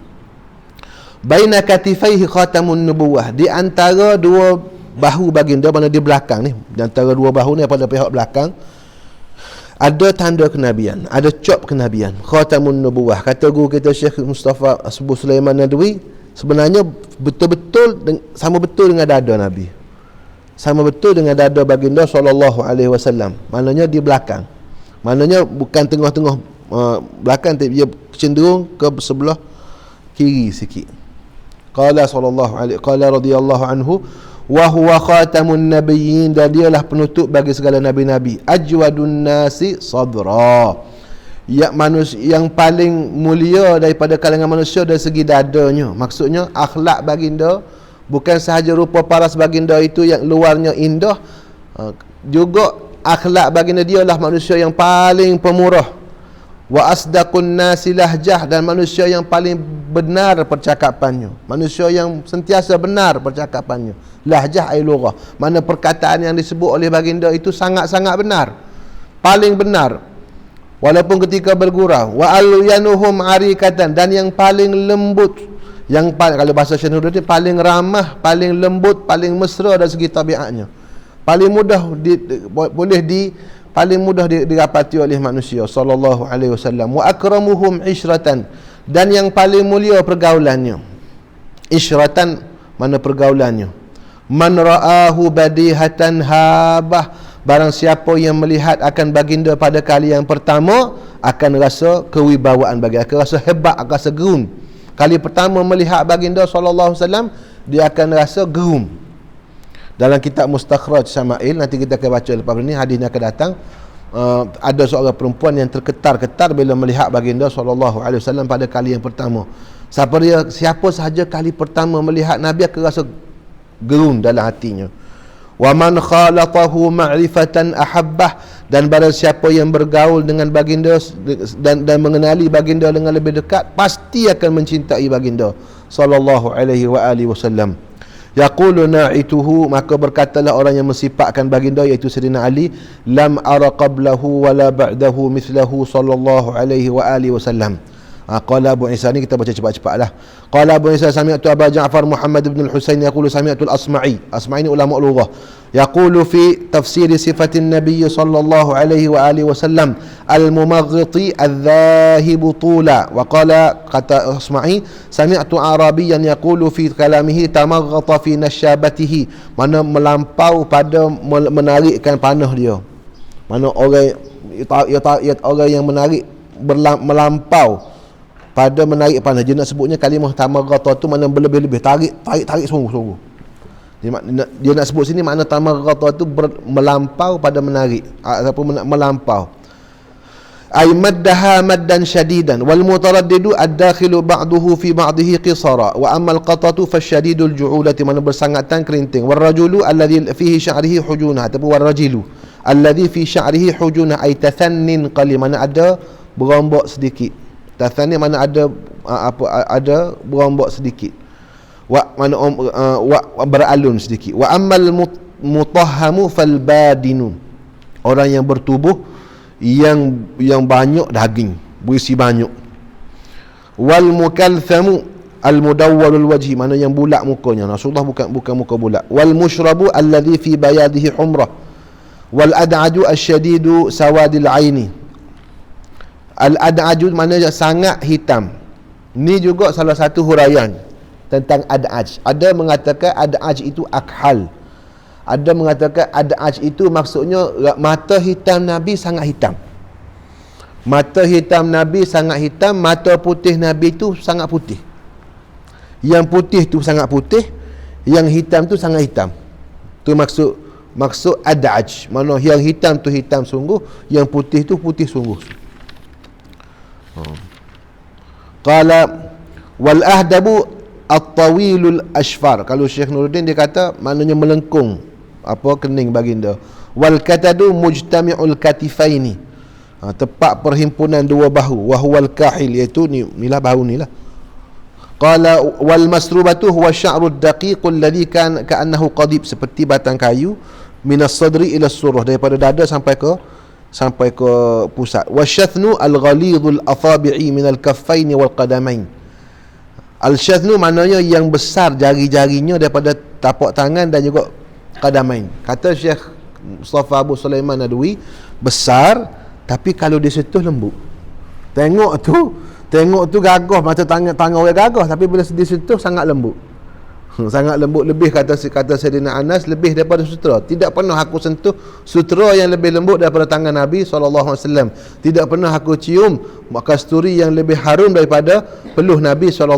Baina katifaihi khatamun nubuwah, di antara dua bahu baginda, mana di belakang ni, di antara dua bahu ni pada pihak belakang ada tanda kenabian, ada cop kenabian, khatamun nubuwah. Kata guru kita Syekh Mustafa Asbu Sulaiman Nadwi, sebenarnya sama betul dengan dada Nabi, sama betul dengan dada baginda sallallahu alaihi wasallam. Maknanya di belakang, maknanya bukan tengah-tengah belakang, tapi dia cenderung ke sebelah kiri sikit. Qala radhiyallahu anhu, wa huwa khatamun nabiyyin, dan dialah penutup bagi segala nabi-nabi. Ajwadun nasi sadra, yang paling mulia daripada kalangan manusia dari segi dadanya. Maksudnya akhlak baginda bukan sahaja rupa paras baginda itu yang luarnya indah, juga akhlak baginda, dialah manusia yang paling pemurah. Wa asdaqun nasi lahjah, dan manusia yang paling benar percakapannya, manusia yang sentiasa benar percakapannya. Lahjah ay lughah, mana perkataan yang disebut oleh baginda itu sangat-sangat benar, paling benar walaupun ketika bergurau. Wa alyanuhum arikatan, dan yang paling lembut, kalau bahasa Syekh Nuruddin, paling ramah, paling lembut, paling mesra dari segi tabiatnya, paling mudah paling mudah didapati oleh manusia sallallahu alaihi wasallam. Wa akramuhum isyratan, dan yang paling mulia pergaulannya. Isyratan mana pergaulannya. Man ra'ahu badihatan habah, barang siapa yang melihat akan baginda pada kali yang pertama akan rasa kewibawaan baginda, akan rasa hebat, akan rasa gerun. Kali pertama melihat baginda sallallahu alaihi wasallam, dia akan rasa gerun. Dalam kitab Mustakhraj Syama'il, nanti kita akan baca lepas ini, hadis ni akan datang. Ada seorang perempuan yang terketar-ketar bila melihat baginda sallallahu alaihi wasallam pada kali yang pertama. Siapa sahaja kali pertama melihat Nabi akan rasa gerun dalam hatinya. Wa man khalatahu ma'rifatan ahabbah, dan barang siapa yang bergaul dengan baginda dan mengenali baginda dengan lebih dekat, pasti akan mencintai baginda sallallahu alaihi wa alihi wasallam. Yaqulu na'ituhu, maka berkatalah orang yang mensifatkan baginda, iaitu Sayyidina Ali, lam ara qablahu wala ba'dahu mithlahu sallallahu alaihi wa alihi wasallam. Qala Abu Isa, ni kita baca cepat-cepatlah. Qala Abu Isa, sami'tu Aba Ja'far Muhammad ibn al-Husain yaqulu sami'tu al-Asma'i. Asma'i ni ulama lughah. Yaqulu fi tafsir sifatin Nabi sallallahu alaihi wa alihi wasallam al-mumaghiti al-dhahibu tula. Wa qala, kata Asma'i, sami'tu Arabiyan yaqulu fi kalamihi tamaghata fi nasyabatihi, mana melampau pada menarikkan panah dia. Mana orang yang menarik melampau pada menarik panah. Dia nak sebutnya kalimah tamaghata tu mana berlebih-lebih, tarik sungguh-sungguh. Dia nak sebut sini makna tamaghata tu melampau pada menarik ataupun melampau. Ay maddaha maddan shadidan wal mutaraddidu ad-dakhilu ba'duhu fi ba'dihi qisara wa amma al-qatatu fasyadidul ju'ulati, mana bersangatan kerinting. Wal rajulu alladhi fihi sya'rihi hujunah, ataupun wal rajilu alladhi fi sya'rihi hujunah ay tathannin qalil, mana ada berombak sedikit. Tathanni mana ada ada berombak sedikit. Wa mana beralun sedikit. Wa ammal mutahhamu fal badinu, orang yang bertubuh yang banyak daging, berisi banyak. Wal mukalthamu al mudawwalul wajhi, mana yang bulat mukanya. Rasulullah bukan muka bulat. Wal mushrabu alladhi fi bayadihi humrah. Wal ad'aju asyadidu sawadil aini. Al-ad'aj mana sangat hitam. Ni juga salah satu huraian tentang ad'aj. Ada mengatakan ad'aj itu akhal. Ada mengatakan ad'aj itu maksudnya mata hitam Nabi sangat hitam. Mata hitam Nabi sangat hitam, mata putih Nabi itu sangat putih. Yang putih tu sangat putih, yang hitam tu sangat hitam. Tu maksud ad'aj. Mana yang hitam tu hitam sungguh, yang putih tu putih sungguh. Qala wal ahdabu at-tawilul ashfar. Kalau Syekh Nuruddin dia kata maknanya melengkung kening baginda. Wal katadu mujtami'ul katifaini, tepat perhimpunan dua bahu. Wa huwal kahil, iaitu nilah bahu nilah. Qala wal masrubatu huwa sya'rud daqiqul ladhi kan ka'annahu qadib, seperti batang kayu, minas sadri ila surah, daripada dada sampai ke pusat. Wasyathnu al-ghalidul asabi'i minal kaffaini wal qadamain. Al-syathnu maknanya yang besar jari-jarinya daripada tapak tangan dan juga qadamain. Kata Syekh Mustafa Abu Sulaiman Nadwi, besar tapi kalau disentuh lembut. Tengok tu gagah, macam tangan orang gagah, tapi bila disentuh sangat lembut. Sangat lembut, lebih kata Sayyidina Anas, lebih daripada sutera. Tidak pernah aku sentuh sutera yang lebih lembut daripada tangan Nabi SAW. Tidak pernah aku cium kasturi yang lebih harum daripada peluh Nabi SAW.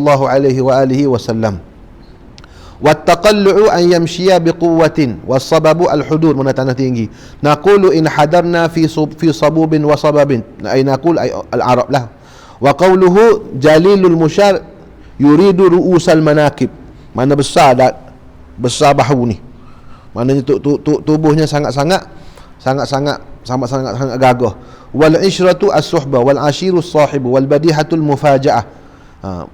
Wattaqallu'u an yamshiya biquwwatin wassababu alhudur, mana tanah tinggi. Naqulu in hadarna fi sabubin wa sababin, ay naqul ay al-arab lah. Wa qawluhu jalilul musyar yuridu ru'usal manaqib, mana besar bahu ni, maknanya tubuhnya sangat-sangat gagah. Wal ishratu as-suhbah wal ashiru as-sahibu wal badihatul mufaja'ah.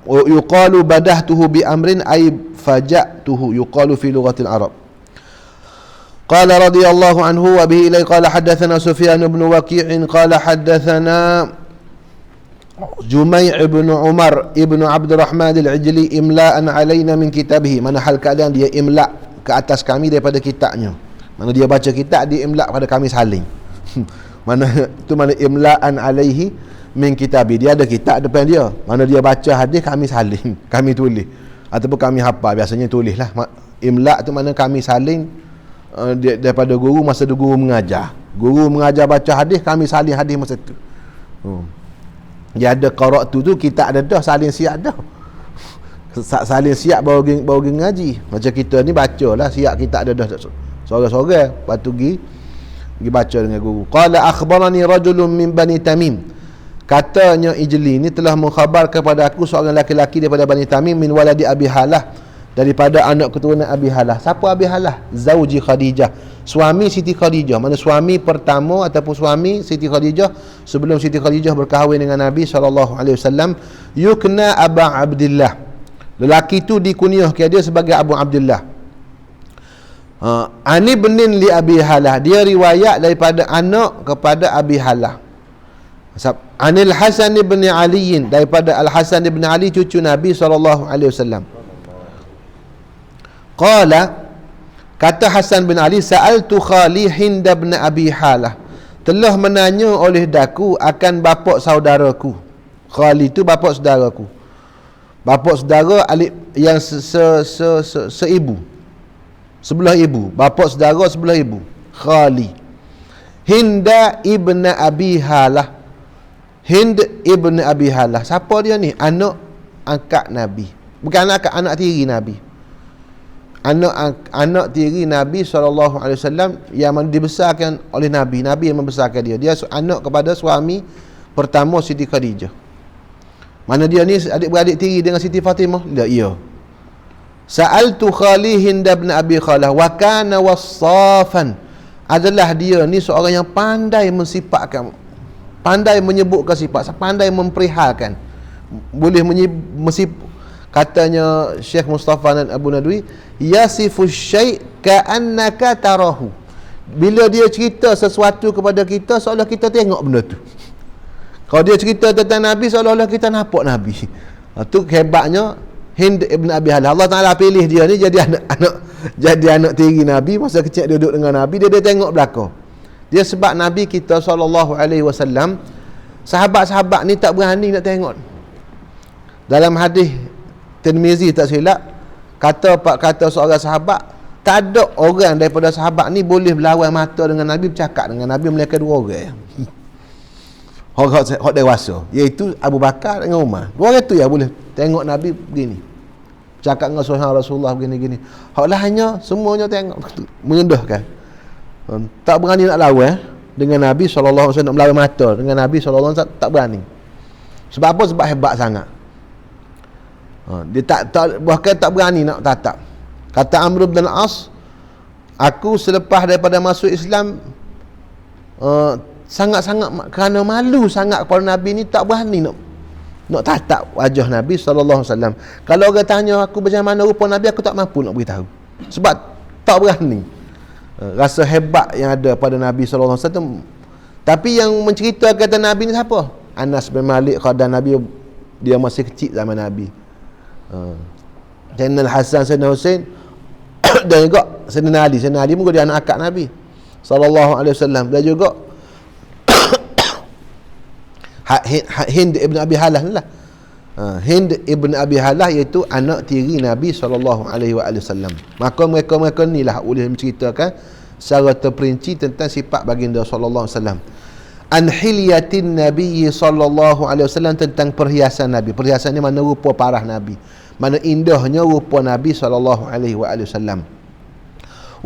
Yuqalu badahtuhu bi amrin ay faja'tuhu, yuqalu fi lughatil arab. Qala radiyallahu anhu wa bihi ilay qala haddathana Sufyan ibn Waqi'in qala haddathana Jumai' ibn Umar ibn Abdurrahman al-Ijli imla'an alaina min kitabih, mana hal keadaan dia imla' ke atas kami daripada kitabnya. Mana dia baca kitab, dia imla' pada kami saling. Mana imla'an alaihi min kitabih, dia ada kitab depan dia, mana dia baca hadis kami saling, kami tulis ataupun kami hafal, biasanya tulis lah. Imla' tu mana kami saling daripada guru masa tu guru mengajar. Guru mengajar baca hadis, kami salin hadis masa tu. Dia ada qara'tu tu kita ada dah, salin siap dah. Salin siap baru pergi ngaji. Macam kita ni bacalah siap kita ada dah sorang-sorang, lepas tu pergi baca dengan guru. Qala akhbarani rajulun min Bani Tamim. Katanya Ijli ni telah mengkhabar kepada aku seorang lelaki daripada Bani Tamim min waladi Abi Halah, daripada anak keturunan Abi Halah. Siapa Abi Halah? Zauji Khadijah, suami Siti Khadijah. Mana suami pertama ataupun suami Siti Khadijah sebelum Siti Khadijah berkahwin dengan Nabi SAW. Yukna Aba Abdillah. Lelaki tu dikunyahkan dia sebagai Abu Abdullah. Ani benin li Abi Halah, dia riwayat daripada anak kepada Abi Halah. Anil Hasan ibn Ali, daripada Al Hasan ibn Ali cucu Nabi SAW. Qala, kata Hasan bin Ali, sa'altu khali Hind bin Abi Halah, telah menanya oleh daku akan bapak saudaraku. Khali itu bapak saudaraku, bapak saudara yang seibu, sebelah ibu, bapak saudara sebelah ibu. Khali Hinda ibn Abi Halah. Hind ibn Abi Halah, siapa dia ni? Anak angkat Nabi, bukan anak tiri Nabi. Anak tiri Nabi SAW yang dibesarkan oleh Nabi. Nabi yang membesarkan dia. Dia anak kepada suami pertama Siti Khadijah. Mana dia ni adik-beradik tiri dengan Siti Fatimah? Ya. Sa'altu khali Hind bin Abi Halah wa kana wassafan. Adalah dia ni seorang yang pandai mensifatkan, pandai menyebutkan sifat, pandai memperihalkan, boleh katanya Syekh Mustafa dan Abu Nadwi, yasifu syai' ka'annaka tarahu. Bila dia cerita sesuatu kepada kita seolah kita tengok benda tu. Kalau dia cerita tentang Nabi seolah-olah kita nampak Nabi. Itu hebatnya Hind ibn Abi Halah. Allah Ta'ala pilih dia ni jadi anak tiri Nabi. Masa kecil duduk dengan Nabi, dia tengok belakang. Dia sebab Nabi kita SAW, sahabat-sahabat ni tak berani nak tengok. Dalam hadis Tirmizi tak silap, kata seorang sahabat, tak ada orang daripada sahabat ni boleh berlawan mata dengan Nabi, bercakap dengan Nabi, mereka dua orang. Orang dewasa, iaitu Abu Bakar dengan Umar. Dua orang tu ya boleh tengok Nabi begini, cakap dengan Rasulullah begini-gini. Hak lainnya semuanya tengok menyedihkan. Tak berani nak lawan dengan Nabi SAW, nak melawan mata dengan Nabi SAW, tak berani. Sebab apa? Sebab hebat sangat. Dia bahkan tak berani nak tatap. Kata Amr bin Al-As, aku selepas daripada masuk Islam sangat-sangat kerana malu sangat kepada Nabi ni, tak berani nak tatap wajah Nabi SAW. Kalau orang tanya aku macam mana rupa Nabi, aku tak mampu nak beritahu, sebab tak berani. Rasa hebat yang ada pada Nabi SAW. Tapi yang menceritakan kata Nabi ni siapa? Anas bin Malik, khadan Nabi, dia masih kecil zaman Nabi. Sayyidina Hasan, Sayyidina Hussein dan juga Sayyidina Ali. Sayyidina Ali pun dia anak akak Nabi SAW. Dan juga Hind ibn Abi Halah lah. Hind ibn Abi Halah iaitu anak tiri Nabi SAW. Maka mereka ni lah boleh menceritakan secara terperinci tentang sifat baginda SAW. An hilyatin Nabi SAW, tentang perhiasan Nabi. Perhiasan ni mana rupa parah Nabi, mana indahnya rupa Nabi SAW.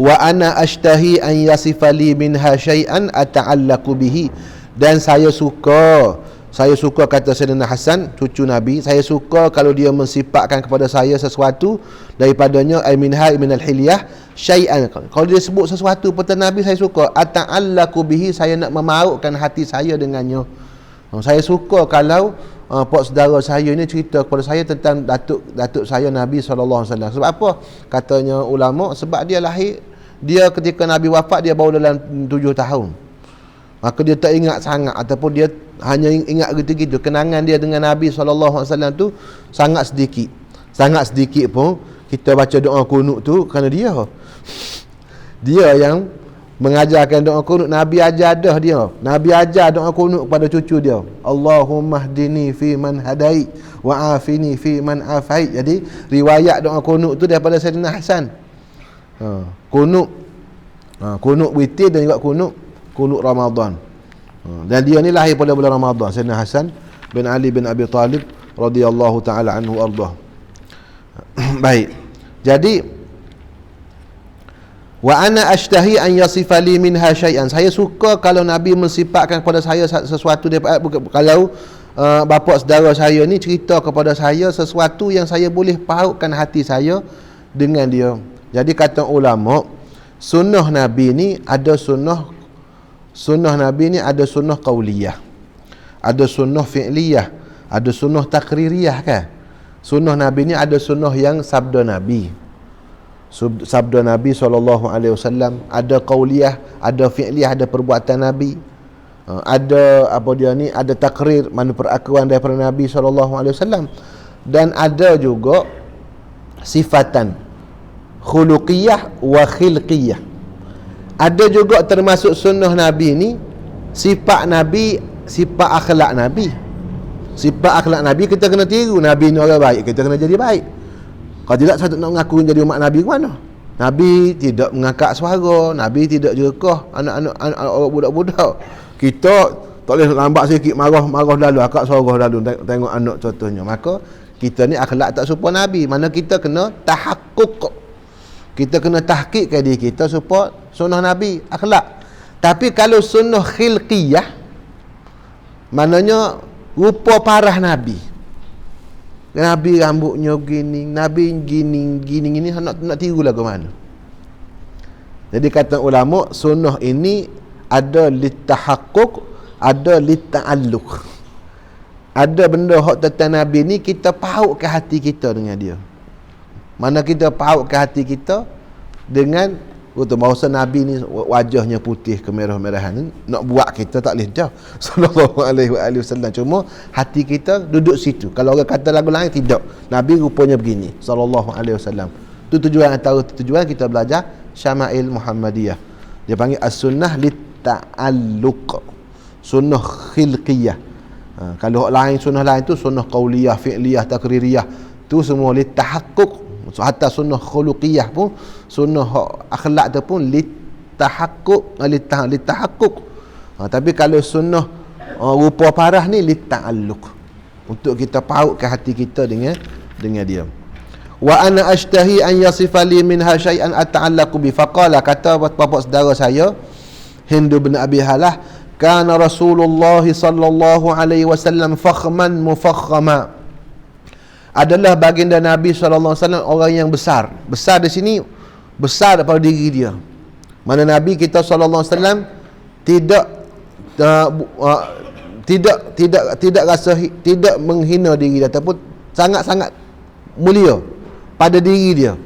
Wa ana ashtahi an yasifali minha syai'an ata'allaqu bihi. Dan saya suka kata Sayyidina Hasan cucu Nabi, saya suka kalau dia mensifatkan kepada saya sesuatu daripadanya, ay minha minal hilyah syai'an. Kalau dia sebut sesuatu tentang Nabi, saya suka. Ata'allaqu bihi, saya nak memaukkan hati saya dengannya. Saya suka kalau pak saudara saya ni cerita kepada saya tentang datuk saya Nabi SAW. Sebab apa? Katanya ulama, sebab dia lahir, dia ketika Nabi wafat dia baru dalam 7 tahun. Maka dia tak ingat sangat, ataupun dia hanya ingat gitu-gitu. Kenangan dia dengan Nabi SAW tu sangat sedikit pun kita baca doa kunut tu kerana dia yang mengajarkan doa kunut. Nabi ajar doa kunut kepada cucu dia. Allahumma hdini fi man hadait wa afini fi man afait. Jadi riwayat doa kunut tu daripada Sayyidina Hasan. Kunut Kunut witir dan juga kunut Ramadan. Dan dia ni lahir pada bulan Ramadan, Sayyidina Hasan bin Ali bin Abi Talib radhiyallahu taala anhu ardah. Baik. Jadi wa ana ashtahi an yasifa li minha syai'an. Saya suka kalau Nabi mensifatkan kepada saya sesuatu daripada kalau bapa saudara saya ni cerita kepada saya sesuatu yang saya boleh pautkan hati saya dengan dia. Jadi kata ulama, sunnah Nabi ni ada sunnah Nabi ni ada sunnah qauliyah, ada sunnah fi'liyah, ada sunnah takririyah kan. Sunnah Nabi ni ada sunnah yang sabda Nabi, sabda Nabi SAW, ada qauliyah, ada fi'liyah, ada perbuatan Nabi, ada apa dia ni, ada takrir, mana perakuan daripada Nabi SAW, dan ada juga sifatan khuluqiyah wa khilqiyah. Ada juga termasuk sunnah Nabi ni sifat Nabi, sifat akhlak Nabi. Sifat akhlak Nabi kita kena tiru. Nabi ni orang baik, kita kena jadi baik. Kalau tidak, saya tak nak mengaku jadi umat Nabi ke mana? Nabi tidak mengangkat suara, Nabi tidak jerakah anak-anak budak-budak. Kita tak boleh lambat sikit, marah lalu, akak suara lalu, tengok anak contohnya. Maka kita ni akhlak tak serupa Nabi. Mana kita kena tahakkuk, kita kena tahqiq ke diri kita supaya sunnah Nabi akhlak. Tapi kalau sunnah khilqiyah, maknanya rupa parah Nabi. Nabi rambutnya gini, Nabi gini nak tiru lah ke mana. Jadi kata ulama, sunnah ini ada litahaqquk, ada lita'alluq. Ada benda hak tentang Nabi ni kita paut ke hati kita dengan dia. Mana kita paut ke hati kita dengan bahasa Nabi ni wajahnya putih kemerah-merahan, nak buat kita tak boleh dah sallallahu alaihi wasallam. Cuma hati kita duduk situ. Kalau orang kata lagu lain, tidak, Nabi rupanya begini sallallahu alaihi wasallam. Tu tujuan, antara tujuan kita belajar Syama'il Muhammadiyah. Dia panggil as-sunnah lit-ta'alluq, sunnah khilqiyah. Kalau lain, sunnah lain tu sunnah qauliyah, fi'liyah, takririyah, tu semua lit-tahaqquq. Hatta sunnah khuluqiyah pun, sunnah akhlak tu pun litahaqquq, litahaqquq. Tapi kalau sunnah rupa parah ni lita'alluq, untuk kita paut ke hati kita dengan dia. Wa ana ashtahi an yasifa li minha syai'an ata'allaqu bi. Faqala, kata bapa saudara saya Hindu bin Abi Halah, kana Rasulullah sallallahu alaihi wasallam fakhman mufakhama. Adalah baginda Nabi SAW orang yang besar. Besar di sini, besar daripada diri dia. Mana Nabi kita SAW tidak rasa, tidak menghina diri dia, ataupun sangat-sangat mulia pada diri dia.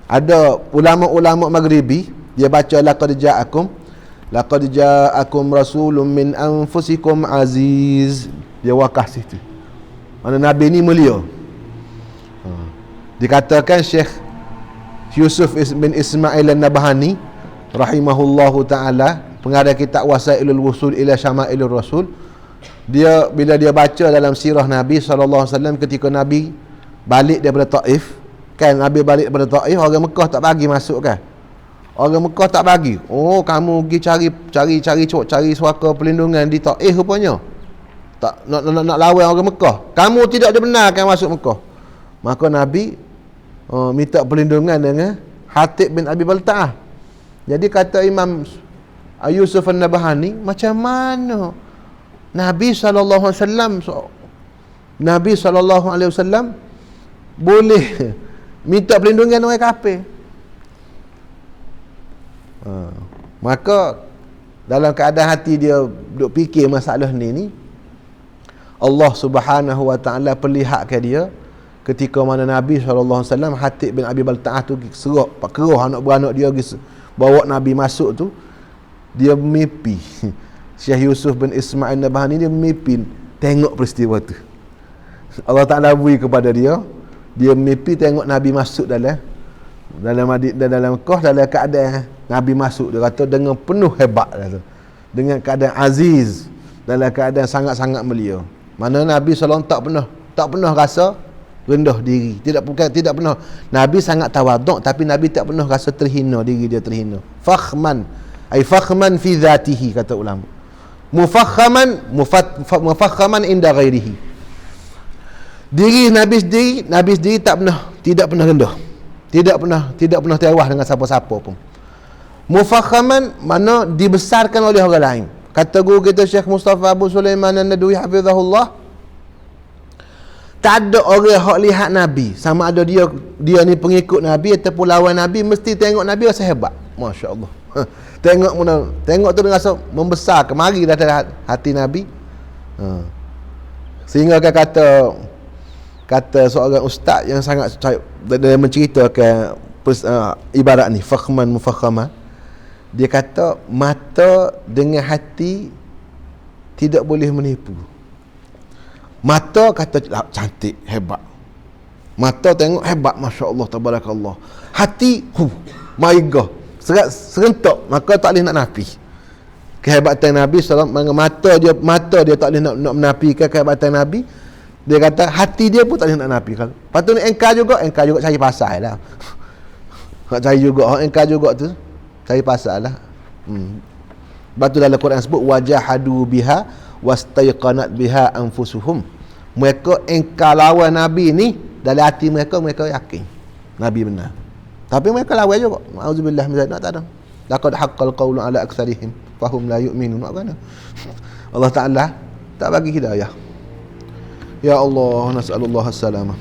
Ada ulama-ulama Maghribi, dia baca laqad ja'akum rasulun min anfusikum aziz, dia wakaf situ. Mana Nabi ni mulia. Dikatakan Syekh Yusuf bin Ismail An-Nabhani rahimahullahu ta'ala, pengarang kitab Wasailul Wusul ila Syama'ilur Rasul, dia bila dia baca dalam sirah Nabi SAW ketika Nabi balik daripada Taif, kan, Nabi balik daripada Taif, orang Mekah tak bagi masuk kan. Orang Mekah tak bagi. Oh, kamu pergi cari suaka perlindungan di Taif rupanya. Tak nak lawan orang Mekah. Kamu tidak dibenarkan masuk Mekah. Maka Nabi minta perlindungan dengan Hatib bin Abi Balta'ah. Jadi kata Imam Yusuf An-Nabhani, macam mana Nabi SAW boleh minta perlindungan orang kafir? Maka dalam keadaan hati dia duk fikir masalah ni, Allah Subhanahu wa ta'ala perlihatkan dia ketika mana Nabi SAW, Hatib bin Abi Balta'ah tu serok keruh anak beranak dia bawa Nabi masuk tu, dia mimpi. Syekh Yusuf bin Ismail Nabhani dia mimpi tengok peristiwa tu. Allah Ta'ala beri kepada dia mimpi tengok Nabi masuk dalam Mekah, dalam keadaan Nabi masuk, dia kata dengan penuh hebat, dengan keadaan aziz, dalam keadaan sangat-sangat mulia. Mana Nabi SAW tak pernah rasa rendah diri. Tidak pernah. Nabi sangat tawaduk, tapi Nabi tak pernah rasa terhina, diri dia terhina. Fakhman, ay fakhman fi dhatihi, kata ulama. Mufakhaman inda ghairihi. Diri Nabi sendiri tidak pernah rendah. Tidak pernah tewah dengan siapa-siapa pun. Mufakhaman mana dibesarkan oleh orang lain. Kata guru kita Syekh Mustafa Abu Sulaiman An-Nadwi hafizahullah, tak ada orang hak lihat Nabi, sama ada dia ni pengikut Nabi ataupun lawan Nabi, mesti tengok Nabi rasa hebat. Masya-Allah. Tengok tu dia rasa membesar kemari dalam hati Nabi. Sehingga kata seorang ustaz yang sangat dia menceritakan ibarat ni fakhman mufakhama. Dia kata mata dengan hati tidak boleh menipu. Mata kata cantik, hebat. Mata tengok hebat, masya-Allah, tabarakallah. Hati maigah, serentak, maka tak boleh nak nafi kehebatan Nabi SAW. Mata dia tak boleh nak menafikan kehebatan Nabi. Dia kata hati dia pun tak boleh nak nafikan. Patutnya engkar juga cari pasal lah. Nak cari juga, engkar juga tu cari pasal lah. Sebab tu dalam Quran sebut wajahadu biha wastaiqanat biha anfusuhum. Mereka engkar lawan Nabi ni, dalam hati mereka yakin Nabi benar. Tapi mereka lawan juga. Auzubillah min zalik, tak ada. Laqad haqqal qawlu ala aktsarihim fahum la yu'minun. Apa Allah Taala tak bagi hidayah. Ya Allah, nas'alullah as-salamah.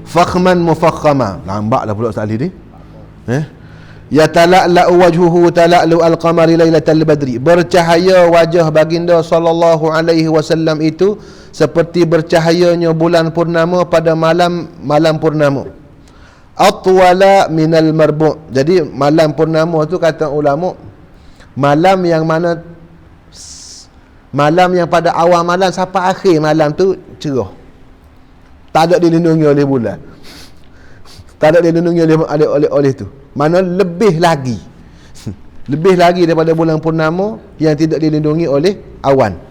Fakhman mufakhama. Nampaklah pula Ustaz Ali ni. Yatala'la'u wajhuhu tala'lu al-qamari lailatal badri. Bercahaya wajah baginda sallallahu alaihi wasallam itu seperti bercahayanya bulan purnama pada malam purnama. Atwala minal marbu'. Jadi malam purnama tu kata ulama, malam yang mana malam yang pada awal malam sampai akhir malam tu cerah. Tak ada dilindungi oleh bulan. Tak ada dilindungi oleh tu. Mana lebih lagi daripada bulan purnama yang tidak dilindungi oleh awan.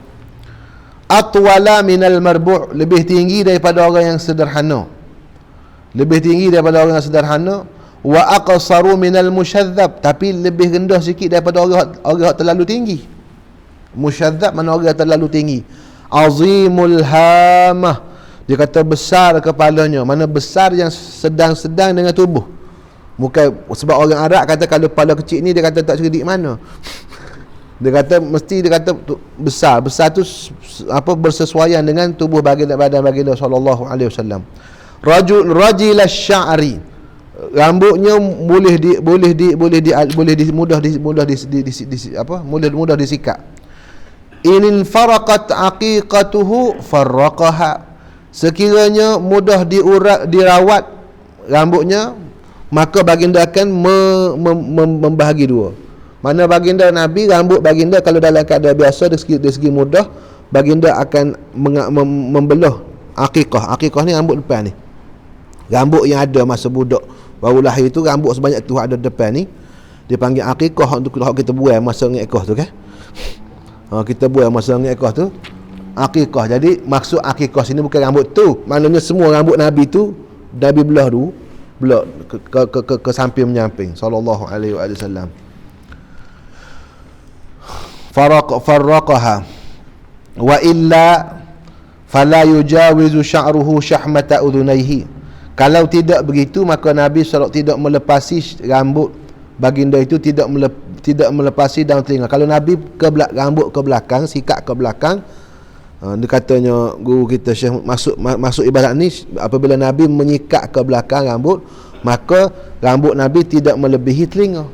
Atwala minal marbu', lebih tinggi daripada orang yang sederhana. Wa aqsaru minal musyadzab, tapi lebih rendah sikit daripada orang yang terlalu tinggi. Musyadzab mana orang yang terlalu tinggi. Azimul hamah, dia kata besar kepalanya, mana besar yang sedang-sedang dengan tubuh. Bukan sebab orang Arab kata kalau kepala kecil ni dia kata tak cerdik mana. Dia kata mesti dia kata besar tu bersesuaian dengan tubuh badan baginda sallallahu alaihi wasallam. Rajul sya'ri, rambutnya mudah disikat. In faraqat aqiqatuhu farraqaha, sekiranya mudah dirawat rambutnya, maka baginda akan membahagi dua. Mana baginda Nabi, rambut baginda kalau dalam keadaan biasa dari segi mudah, baginda akan membelah aqiqah. Aqiqah ni rambut depan ni, rambut yang ada masa budak baru lahir tu, rambut sebanyak tu ada depan ni dipanggil aqiqah. Untuk kita buang masa ngekah tu kan, kita buang masa ngekah tu aqiqah. Jadi maksud aqiqah sini bukan rambut tu, maknanya semua rambut Nabi tu Nabi belah dulu, belah ke samping menyamping sallallahu alaihi wasallam. Farraqaha wa illa fala yujawizu sya'ruhu syahmata udhunaihi. Kalau tidak begitu, maka Nabi tidak melepasi rambut baginda itu, tidak melepasi daun telinga. Kalau Nabi rambut ke belakang, sikat ke belakang, dia katanya guru kita Syekh masuk ibarat ni, apabila Nabi menyikat ke belakang rambut, maka rambut Nabi tidak melebihi telinga.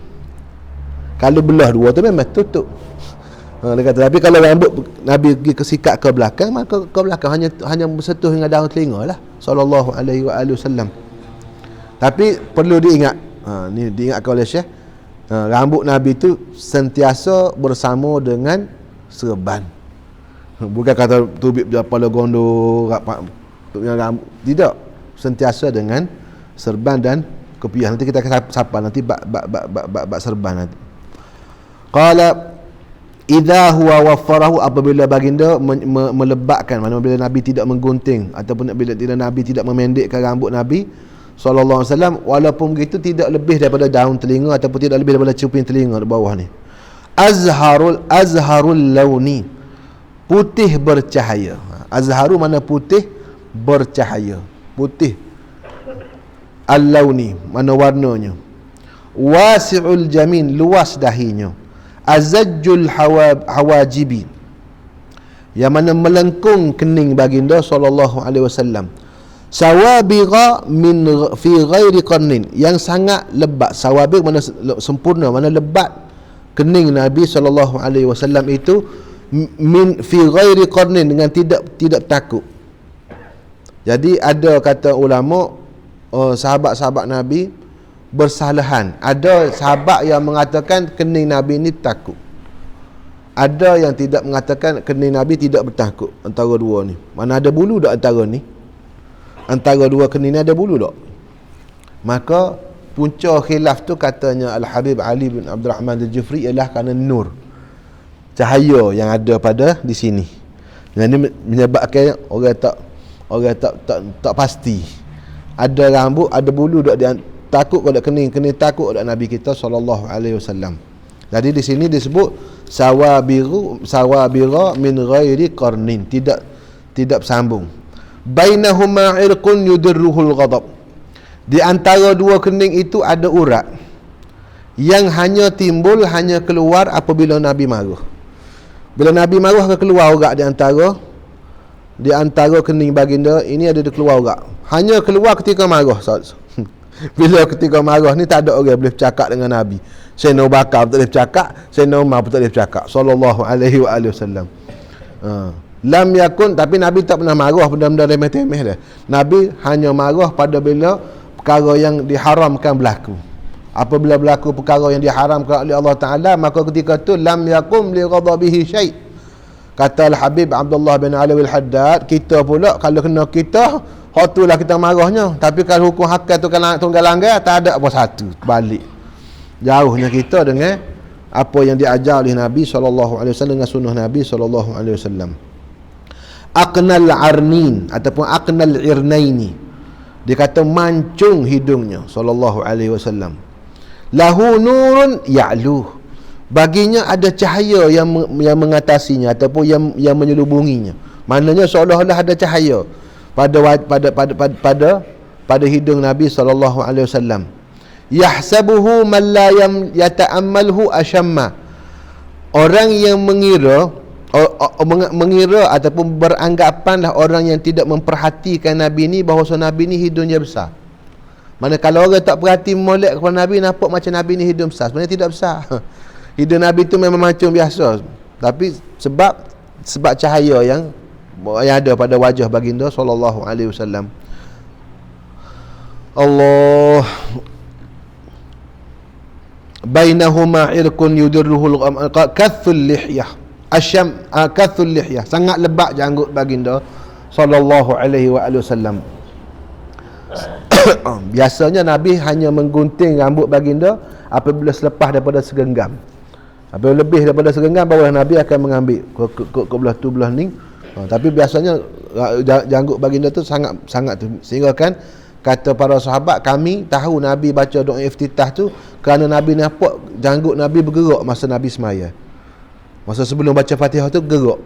Kalau belah dua tu memang tutup. Dia kata, tapi kalau rambut Nabi pergi ke sikat ke belakang, maka ke belakang hanya bersentuh dengan daun telinga lah sallallahu alaihi wasallam. Tapi perlu diingat, ni diingatkan oleh Syekh, rambut Nabi tu sentiasa bersama dengan serban. Bukan kata tubik kepala gondor rambut, tidak, sentiasa dengan serban dan kopiah. Nanti kita akan sapa nanti bab serban nanti. Qala idza huwa waffarahu, apabila baginda melebatkan, mana bila Nabi tidak menggunting ataupun bila Nabi tidak memendekkan rambut Nabi sallallahu alaihi wasallam, walaupun begitu tidak lebih daripada daun telinga ataupun tidak lebih daripada cuping telinga di bawah ni. Azharul launi, putih bercahaya. Azharu mana putih bercahaya, putih. Al-launi mana warnanya. Wasi'ul jamin, luas dahinya. Azajjul hawajibi, yang mana melengkung kening baginda sallallahu alaihi wasallam. Sawabigha min fi ghairi qarnin, yang sangat lebat. Sawabig mana sempurna, mana lebat kening Nabi sallallahu alaihi wasallam itu, min fi ghairi qarnin, dengan tidak takut. Jadi ada kata ulama, sahabat-sahabat Nabi bersalahan. Ada sahabat yang mengatakan kening Nabi ni takut, ada yang tidak mengatakan kening Nabi tidak bertakut. Antara dua ni, mana ada bulu tak antara ni? Antara dua kening ni ada bulu tak? Maka punca khilaf tu katanya Al-Habib Ali bin Abdul Rahman Al-Jufri ialah kerana nur, cahaya yang ada pada di sini. Yang ini menyebabkan orang tak pasti. Ada rambut, ada bulu tak dia takut pada kening takut pada Nabi kita sallallahu alaihi wasallam. Jadi di sini disebut sawabira min ghairi qarnin, tidak sambung. Bainahuma irqun yudirruhul ghadab, di antara dua kening itu ada urat yang hanya timbul, hanya keluar apabila Nabi marah. Bila Nabi marah akan keluar urat di antara kening baginda ini, ada keluar urat. Hanya keluar ketika marah. Bila ketika marah ni tak ada orang boleh bercakap dengan Nabi. Sayyidina Abu Bakar tak boleh bercakap, Sayyidina Umar pun tak boleh bercakap sallallahu alaihi wasallam. Lam yakun, tapi Nabi tak pernah marah benda-benda remeh-temeh dah. Nabi hanya marah pada bila perkara yang diharamkan berlaku. Apabila berlaku perkara yang diharamkan oleh Allah Taala, maka ketika tu lam yakum li ghadabihi syai'. Kata Al-Habib Abdullah bin Alawi Al-Haddad, kita pula kalau kena kita, hak tu lah kita marahnya. Tapi kalau hukum hakal tu tunggal langgar, tak ada apa satu, balik. Jauhnya kita dengan apa yang diajar oleh Nabi SAW, dengan sunnah Nabi SAW. Aqnal arnin ataupun aqnal irnaini, dia kata mancung hidungnya sallallahu alaihi wasallam. Lahu nurun ya'luh, baginya ada cahaya yang mengatasinya ataupun yang menyelubunginya. Maknanya seolah-olah ada cahaya pada hidung Nabi sallallahu alaihi wasallam. Yahsabuhu man la yata'ammalhu ashamma, orang yang mengira ataupun beranggapanlah orang yang tidak memperhatikan Nabi ni bahawa Nabi ni hidungnya besar. Mana kalau orang tak perhati molek kepada Nabi, nampak macam Nabi ni hidung besar, sebenarnya tidak besar. Hidung Nabi tu memang macam biasa, tapi sebab cahaya yang ada pada wajah baginda sallallahu alaihi wasallam. Allah, bainahuma irkun yudirruhul kathul lihyah, kathul lihyah, sangat lebat janggut baginda sallallahu alaihi wasallam. Biasanya Nabi hanya menggunting rambut baginda apabila selepas daripada segenggam. Apabila lebih daripada segenggam, barulah Nabi akan mengambil ke belah tu belah ni. Tapi biasanya janggut baginda tu sangat tu, sehingga kan kata para sahabat, kami tahu Nabi baca doa iftitah tu kerana Nabi nampak janggut Nabi bergerak masa Nabi semaya. Masa sebelum baca Fatihah tu gerak.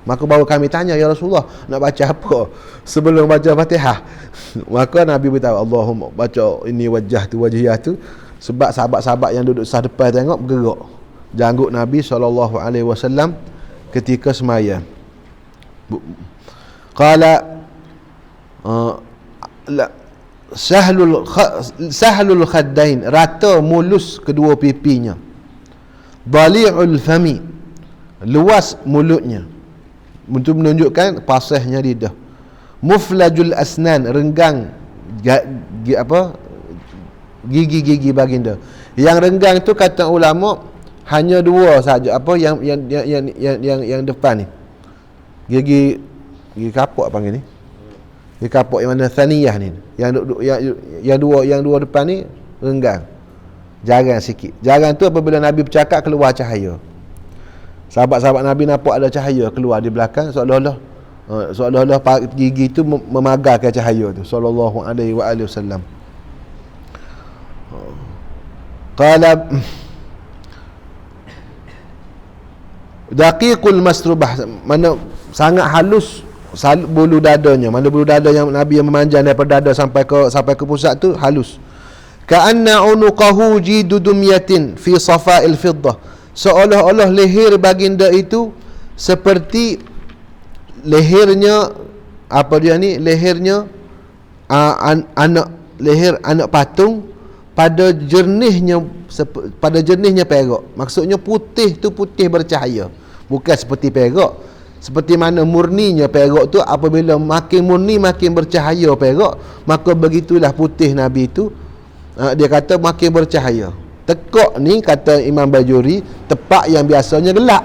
Maka baru kami tanya, ya Rasulullah, nak baca apa sebelum baca Fatihah? Maka Nabi beritahu, Allahumma baca ini wajah tu wajhiyah tu, sebab sahabat-sahabat yang duduk sah depan tengok bergerak janggut Nabi SAW ketika semaya. Qala sahlul khaddain, rata mulus kedua pipinya. Bali'ul fami, luas mulutnya, untuk menunjukkan pasahnya lidah. Muflajul asnan, renggang gigi-gigi baginda. Yang renggang tu kata ulama hanya dua saja, yang depan ni. Gigi kapok panggil ni. Gigi kapok yang mana thaniyah ni. Yang dua depan ni renggang. Jarang sikit. Jarang tu apabila Nabi bercakap keluar cahaya. Sahabat-sahabat Nabi nampak ada cahaya keluar di belakang, seolah-olah gigi tu memagarkan cahaya tu, sallallahu alaihi wasallam. Qala daqiqul masrubah, mana sangat halus bulu dadanya, mana bulu dada yang Nabi yang memanjang daripada dada sampai ke pusat tu halus. Ka'anna unuqahu jidu dumyatin fi safa'il fiddah, seolah-olah leher baginda itu seperti lehernya lehernya anak patung pada jernihnya perak. Maksudnya putih tu putih bercahaya, bukan seperti perak. Seperti mana murninya perak tu, apabila makin murni makin bercahaya perak, maka begitulah putih Nabi itu. Dia kata makin bercahaya. Tekak ni kata Imam Bajuri, tepak yang biasanya gelap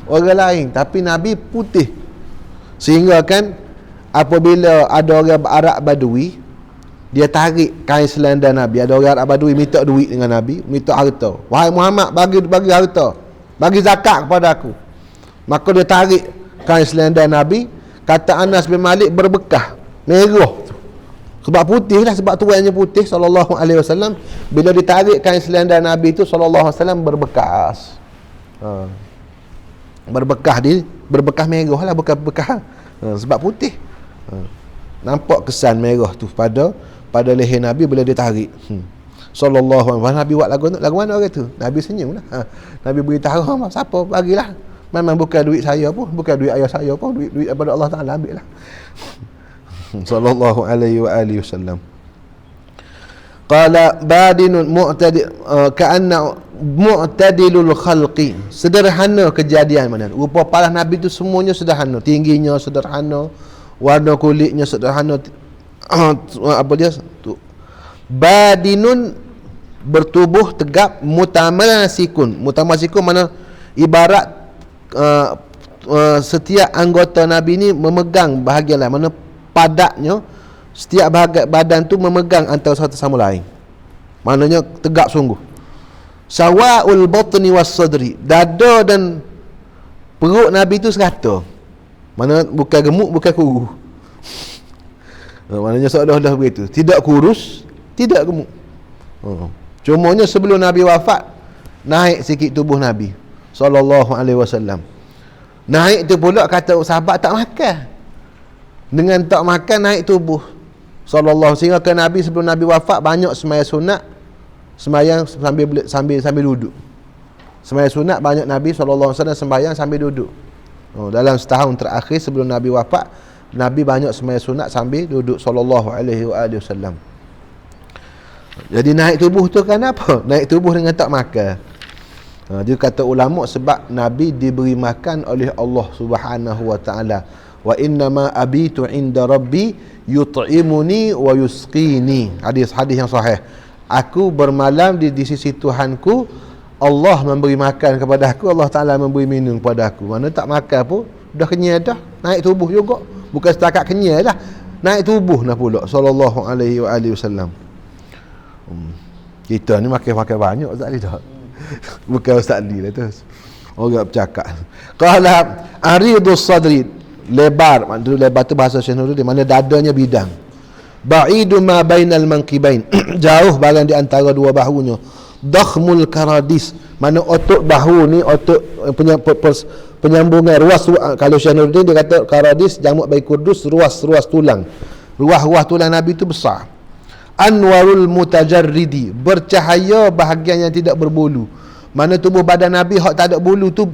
orang lain, tapi Nabi putih. Sehingga kan apabila ada orang Arab Badui, dia tarik kain selendang Nabi. Ada orang Arab Badui minta duit dengan Nabi, minta harta. Wahai Muhammad, bagi harta, bagi zakat kepada aku. Maka dia tarik kain selendang Nabi. Kata Anas bin Malik, berbekah merah. Sebab putih lah, sebab tuannya putih sallallahu alaihi wasallam. Bila ditarik kain selendang Nabi itu sallallahu alaihi wasallam berbekas. Berbekah merah lah, bukan bekah. Sebab putih. Nampak kesan merah tu pada leher Nabi bila dia tarik. Sallallahu alaihi wasallam. Nabi buat lagu mana orang tu? Nabi senyum lah. Nabi beritahu, siapa bagilah. Memang bukan duit saya pun, bukan duit ayah saya pun, duit daripada Allah Taala, ambil lah. Sallallahu alaihi wasallam. Qala badinun mu'tadil ka'anna mu'tadilul khalqi, sederhana kejadian mana. Rupa paras Nabi tu semuanya sederhana, tingginya sederhana, warna kulitnya sederhana. Apa dia tu? Badinun bertubuh tegap, mutamasikun mana ibarat setiap anggota Nabi ni memegang bahagian lain, mana padatnya setiap badan tu memegang antara satu sama lain, maknanya tegak sungguh. Sawaul batni was sadri, dada dan perut Nabi tu serata, mana bukan gemuk bukan kurus. Maknanya seolah-olah begitu, tidak kurus tidak gemuk. Cumanya sebelum Nabi wafat, naik sikit tubuh Nabi sallallahu alaihi wasallam. Naik tu pula kata sahabat tak makan. Dengan tak makan naik tubuh sallallahu, sehingga ke Nabi sebelum Nabi wafat banyak sembahyang sunat, sembahyang sambil duduk. Sembahyang sunat banyak Nabi sallallahu alaihi wasallam sembahyang sambil duduk. Dalam setahun terakhir sebelum Nabi wafat, Nabi banyak sembahyang sunat sambil duduk sallallahu alaihi wasallam. Jadi naik tubuh tu kan apa? Naik tubuh dengan tak makan. Dia kata ulama sebab Nabi diberi makan oleh Allah Subhanahu wa taala. Wa innama abitu inda rabbi yut'imuni wa yusqini. Hadis yang sahih. Aku bermalam di sisi Tuhanku, Allah memberi makan kepada aku, Allah Taala memberi minum kepada aku. Mana tak makan pun dah kenyang dah, naik tubuh juga. Bukan setakat kenyang dah, naik tubuh dah pula sallallahu alaihi wasallam. Kita ni makan banyak Ustaz Ali tak? Bukan Ustaz Ali lah tu. Orang bercakap. Qala aridus sadri, lebar. Maksudnya lebar tu bahasa Syekh Nuruddin, mana dadanya bidang. Ba'idu ma bainal mankibain, jauh bagian di antara dua bahunya. Dakhmul karadis, mana otot bahu ni, otot penyambungan ruas. Kalau Syekh Nuruddin dia kata karadis jamak baik kurdus, ruas tulang. Ruas tulang Nabi tu besar. Anwarul mutajarridi, bercahaya bahagian yang tidak berbulu. Mana tubuh badan Nabi hak tak ada bulu tu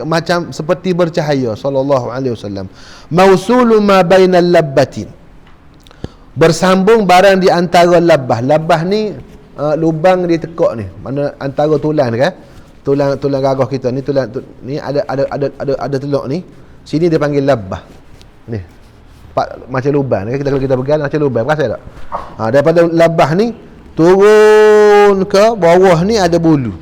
macam seperti bercahaya sallallahu alaihi wasallam. Mausulu ma bainal labbatin, bersambung barang di antara labbah. Labbah ni lubang di tekak ni, mana antara tulang kan? Tulang gagah kita ni, ni ada teluk ni. Sini dia panggil labbah. Ni macam lubang kita, kalau kita pegang macam lubang, perasan tak? Daripada labbah ni turun ke bawah ni ada bulu,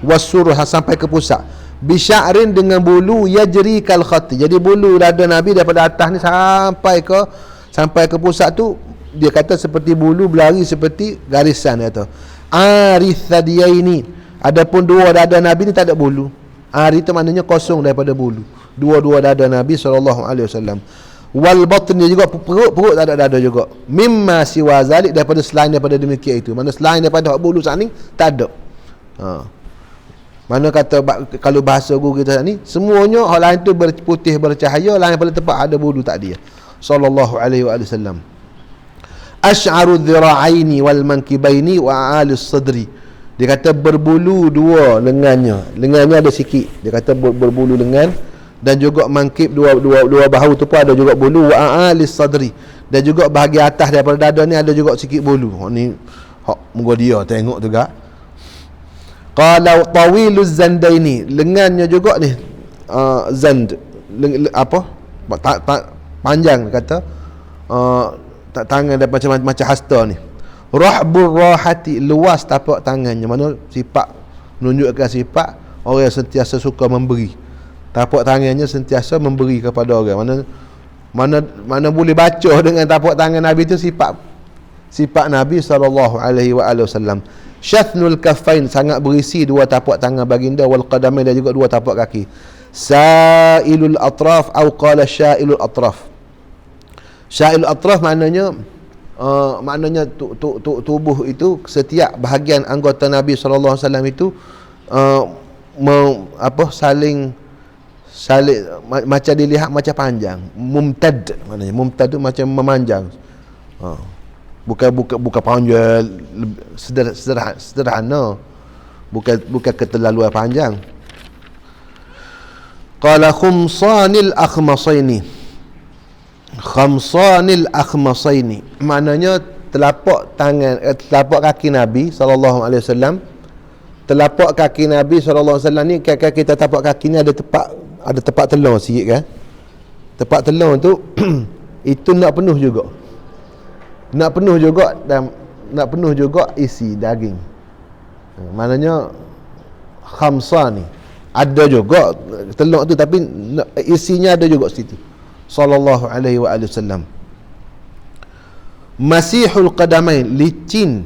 wasuruh sampai ke pusat, bisya'rin dengan bulu, yajri kal khati. Jadi bulu dada Nabi daripada atas ni sampai ke pusat tu, dia kata seperti bulu berlari seperti garisan, kata arith thadiyaini. Adapun dua dada Nabi ni tak ada bulu. Ari itu maknanya kosong daripada bulu. Dua-dua dada Nabi SAW. Wal batni juga, perut tak ada dada juga. Mimma siwa zalik, daripada selain daripada demikian itu. Mana selain daripada bulu saat ni tak ada. Mana kata kalau bahasa guru kita ni, semuanya hal lain tu berputih bercahaya, lain pada tempat ada bulu tak dia. Sallallahu alaihi wasallam. Ash'aru dhira'aini wal mankibaini wa a'alis sadri. Dia kata berbulu dua lengannya ada sikit. Dia kata berbulu lengan, dan juga mangkib dua bahu tu pun ada juga bulu, wa a'alis sadri, dan juga bahagian atas daripada dada ni ada juga sikit bulu. Ni moga dia tengok juga. Qala tawiluz zandaini, lengannya juga ni zand panjang, kata tangan dia macam hasta ni. Rahbur rahati, luas tapak tangannya, mana sifat menunjukkan sifat orang yang sentiasa suka memberi. Tapak tangannya sentiasa memberi kepada orang. Mana boleh baca dengan tapak tangan Nabi itu sifat Nabi SAW. Syathnul kaffain, sangat berisi dua tapak tangan baginda, wal qadamain, dan juga dua tapak kaki. Sa'ilul atraf atau qala sya'ilul atraf. Sya'ilul atraf maknanya tubuh itu, setiap bahagian anggota Nabi SAW itu saling macam dilihat macam panjang. Mumtad maknanya, mumtad tu macam memanjang. Bukan panjang sederhana, bukan keterlaluan panjang. Qala khumsanil akhmasaini. Khamsanil akhmasaini maknanya telapak kaki Nabi SAW. Telapak kaki Nabi SAW ni, kita tapak kaki ni ada tepat telur sikit kan. Tepat telur tu itu nak penuh juga isi daging. Maknanya khamsa ni ada juga telur tu, tapi isinya ada juga situ. Sallallahu alaihi wasallam. Masihul qadamain, licin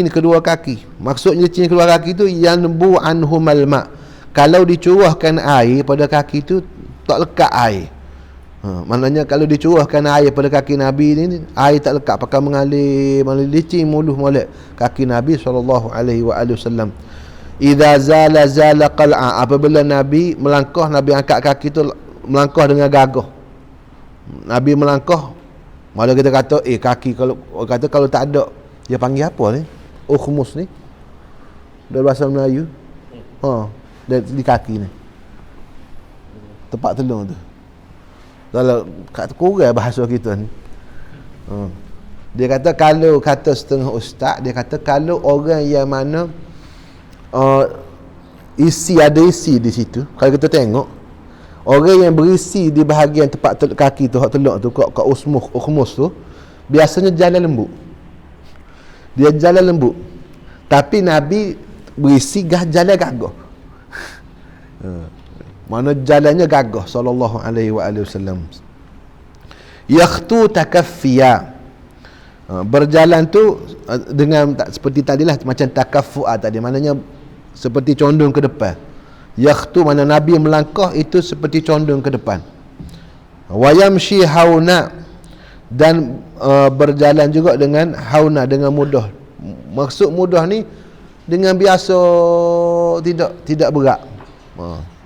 kedua kaki. Maksudnya licin kedua kaki tu yanbu anhumal ma. Kalau dicurahkan air pada kaki tu tak lekat air. Maknanya kalau dicurahkan air pada kaki Nabi ni, air tak lekat, pakai mengalir licin muluh molek kaki Nabi SAW. Idza zala qal'a, apabila Nabi melangkah, Nabi angkat kaki tu melangkah dengan gagah. Nabi melangkah, malah kita kata kaki kalau tak ada, dia panggil apa ni? Ukhmus ni. Dalam bahasa Melayu. Di kaki ni. Tepat telung tu. Kalau kurang bahasa kita ni. Dia kata, kalau kata setengah ustaz, dia kata kalau orang yang mana ada isi di situ, kalau kita tengok orang yang berisi di bahagian tepat kaki tu, hak teluk tu, kat ukhmus tu, biasanya jalan lembut. Dia jalan lembut. Tapi Nabi berisi jalan gagah. Mana jalannya gagah sallallahu alaihi wasallam. Yakhtu takaffiya, berjalan tu dengan seperti tadilah, macam takaffu'a tadi, maknanya seperti condong ke depan. Yakhtu mana Nabi melangkah itu seperti condong ke depan. Wa yamshi hauna, dan berjalan juga dengan hauna, dengan mudah. Maksud mudah ni dengan biasa, tidak berat.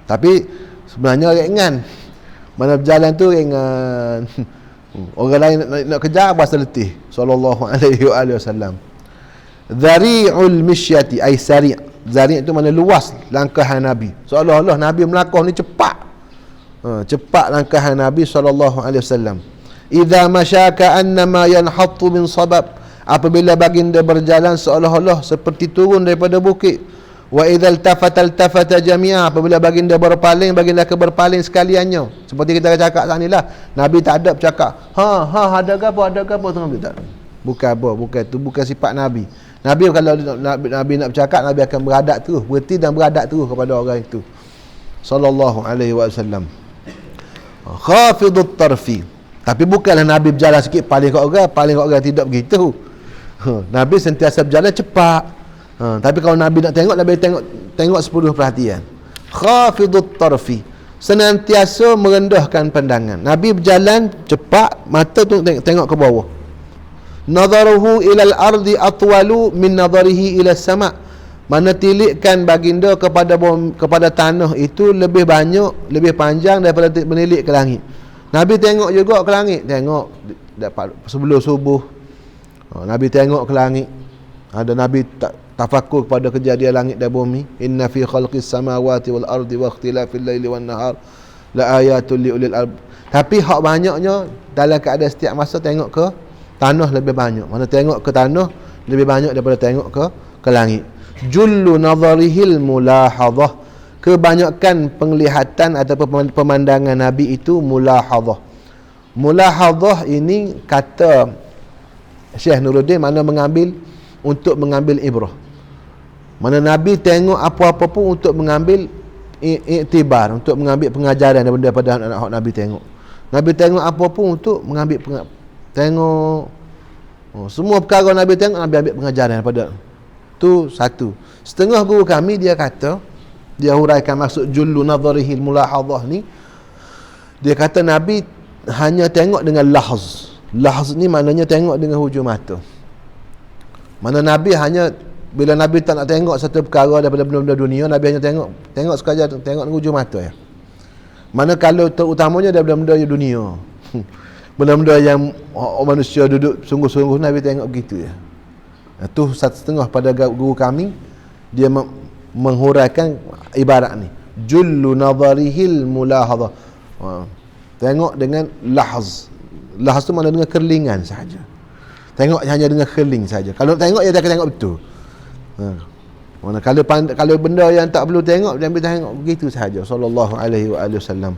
Tapi sebenarnya ringan. Mana berjalan tu ringan. Orang lain nak kejar berasa letih. Sallallahu alaihi wasallam. Dhari'ul misyati ay sari'. Zari' itu mana luas langkahan Nabi. Seolah-olah Nabi melangkah ni cepat. Cepat langkahan Nabi sallallahu alaihi wasallam. Idza masyaka annama yanhattu min sabab, apabila baginda berjalan seolah-olah seperti turun daripada bukit. Wa idzal tafata jami'a, apabila baginda berpaling, baginda akan berpaling sekaliannya. Seperti kita cakap saat inilah, Nabi tak ada bercakap ada ke apa tengah tak. Bukan itu bukan sifat Nabi. Nabi kalau Nabi nak bercakap, Nabi akan beradab terus, berhenti dan beradab terus kepada orang itu. Sallallahu alaihi wasallam. Khafidut tarfi, tapi bukanlah Nabi berjalan sikit paling kat orang, tidak begitu. Nabi sentiasa berjalan cepat. Tapi kalau Nabi nak tengok, Nabi tengok tengok sepenuh perhatian. Khafidut tarfi, senantiasa merendahkan pandangan. Nabi berjalan cepat, mata tu tengok ke bawah. Nadharuhu ilal ardi atwalu min nadharihi ila sama'. Mana tilikkan baginda kepada tanah itu lebih banyak, lebih panjang daripada menilik ke langit. Nabi tengok juga ke langit, tengok dapat sebelum subuh. Nabi tengok ke langit. Ada Nabi tafakur kepada kejadian langit dan bumi. Inna fi khalqis samawati wal ardi wa ikhtilafil laili wan nahar la ayatul li ulil albab. Tapi hak banyaknya dalam keadaan setiap masa tengok ke tanah lebih banyak. Mana tengok ke tanah lebih banyak daripada tengok ke langit. Jullu nadharihil mulahadhah, kebanyakan penglihatan atau pemandangan Nabi itu mulahadhah. Mulahadhah ini kata Syekh Nuruddin mana untuk mengambil ibrah. Mana Nabi tengok apa-apa pun untuk mengambil iktibar, untuk mengambil pengajaran daripada anak Nabi tengok. Nabi tengok apa pun untuk mengambil tengok semua perkara Nabi tengok, Nabi ambil pengajaran daripada tu satu. Setengah guru kami dia kata, dia huraikan maksud jullu nadharihil mulahadhah ni, dia kata Nabi hanya tengok dengan lahz. Lahz ni maknanya tengok dengan hujung mata. Mana Nabi hanya bila Nabi tak nak tengok satu perkara daripada benda-benda dunia, Nabi hanya tengok sekadar tengok dengan hujung mata ya. Mana kalau terutamanya daripada benda dunia. Benda-benda yang manusia duduk sungguh-sungguh, Nabi tengok begitu ya. Itu setengah pada guru kami dia menghuraikan ibarat ni. Jullu nadharihil mulahadhah. Tengok dengan lahz. Lahz tu makna dengan kerlingan sahaja. Tengok hanya dengan kerling saja. Kalau tengok dia akan tengok betul. Mana kalau benda yang tak perlu tengok dia ambil tengok begitu sahaja. Sallallahu alaihi wasallam.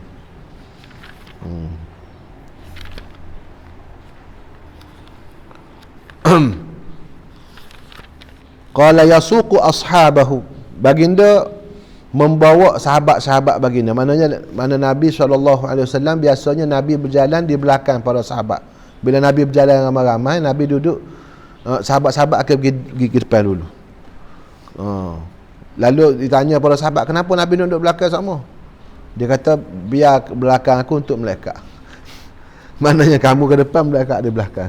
Qala yasuqu ashabahu, baginda membawa sahabat-sahabat baginda. Mana Nabi SAW biasanya Nabi berjalan di belakang para sahabat. Bila Nabi berjalan ramai-ramai, Nabi duduk, sahabat-sahabat akan pergi ke depan dulu. Lalu ditanya para sahabat, kenapa Nabi duduk belakang sama? Dia kata, biar belakang aku untuk melekat. Maknanya kamu ke depan, melekat di belakang.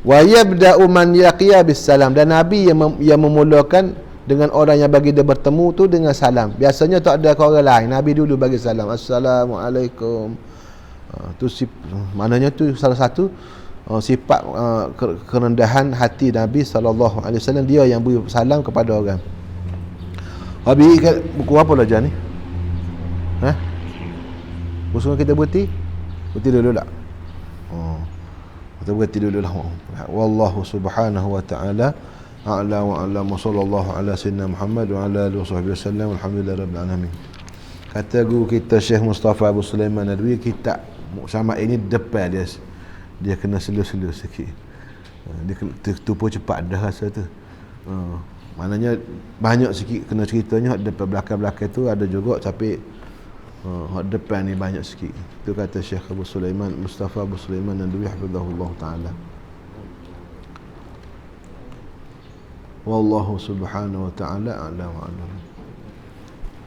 Wa yabda'u man yaqiya bis salam, dan Nabi yang memulakan dengan orang yang bagi dia bertemu tu dengan salam. Biasanya tak ada orang lain, Nabi dulu bagi salam. Assalamualaikum. Tu maknanya tu salah satu sifat kerendahan hati Nabi SAW. Dia yang beri salam kepada orang. Habis buku apa belajar ni? Usul kita berhenti dulu tak? Kita berhenti dulu lah. Wallahu subhanahu wa ta'ala a'la wa a'lam, wa sallallahu ala sayyidina Muhammad wa ala alihi wa sahbihi wasallam, alhamdulillah rabbil alamin. Kata guru kita Syekh Mustafa Abu Sulaiman Nadwi, kitab sama ini depan dia kena slow sikit. Dia tupu cepat dah rasa tu. Maknanya banyak sikit kena ceritanya. Depan belakang-belakang tu ada juga, tapi depan ni banyak sikit. Itu kata Syekh Abu Sulaiman Mustafa Abu Sulaiman Nadwi hafizahullah taala. Wallahu subhanahu wa ta'ala a'lam wa a'lam.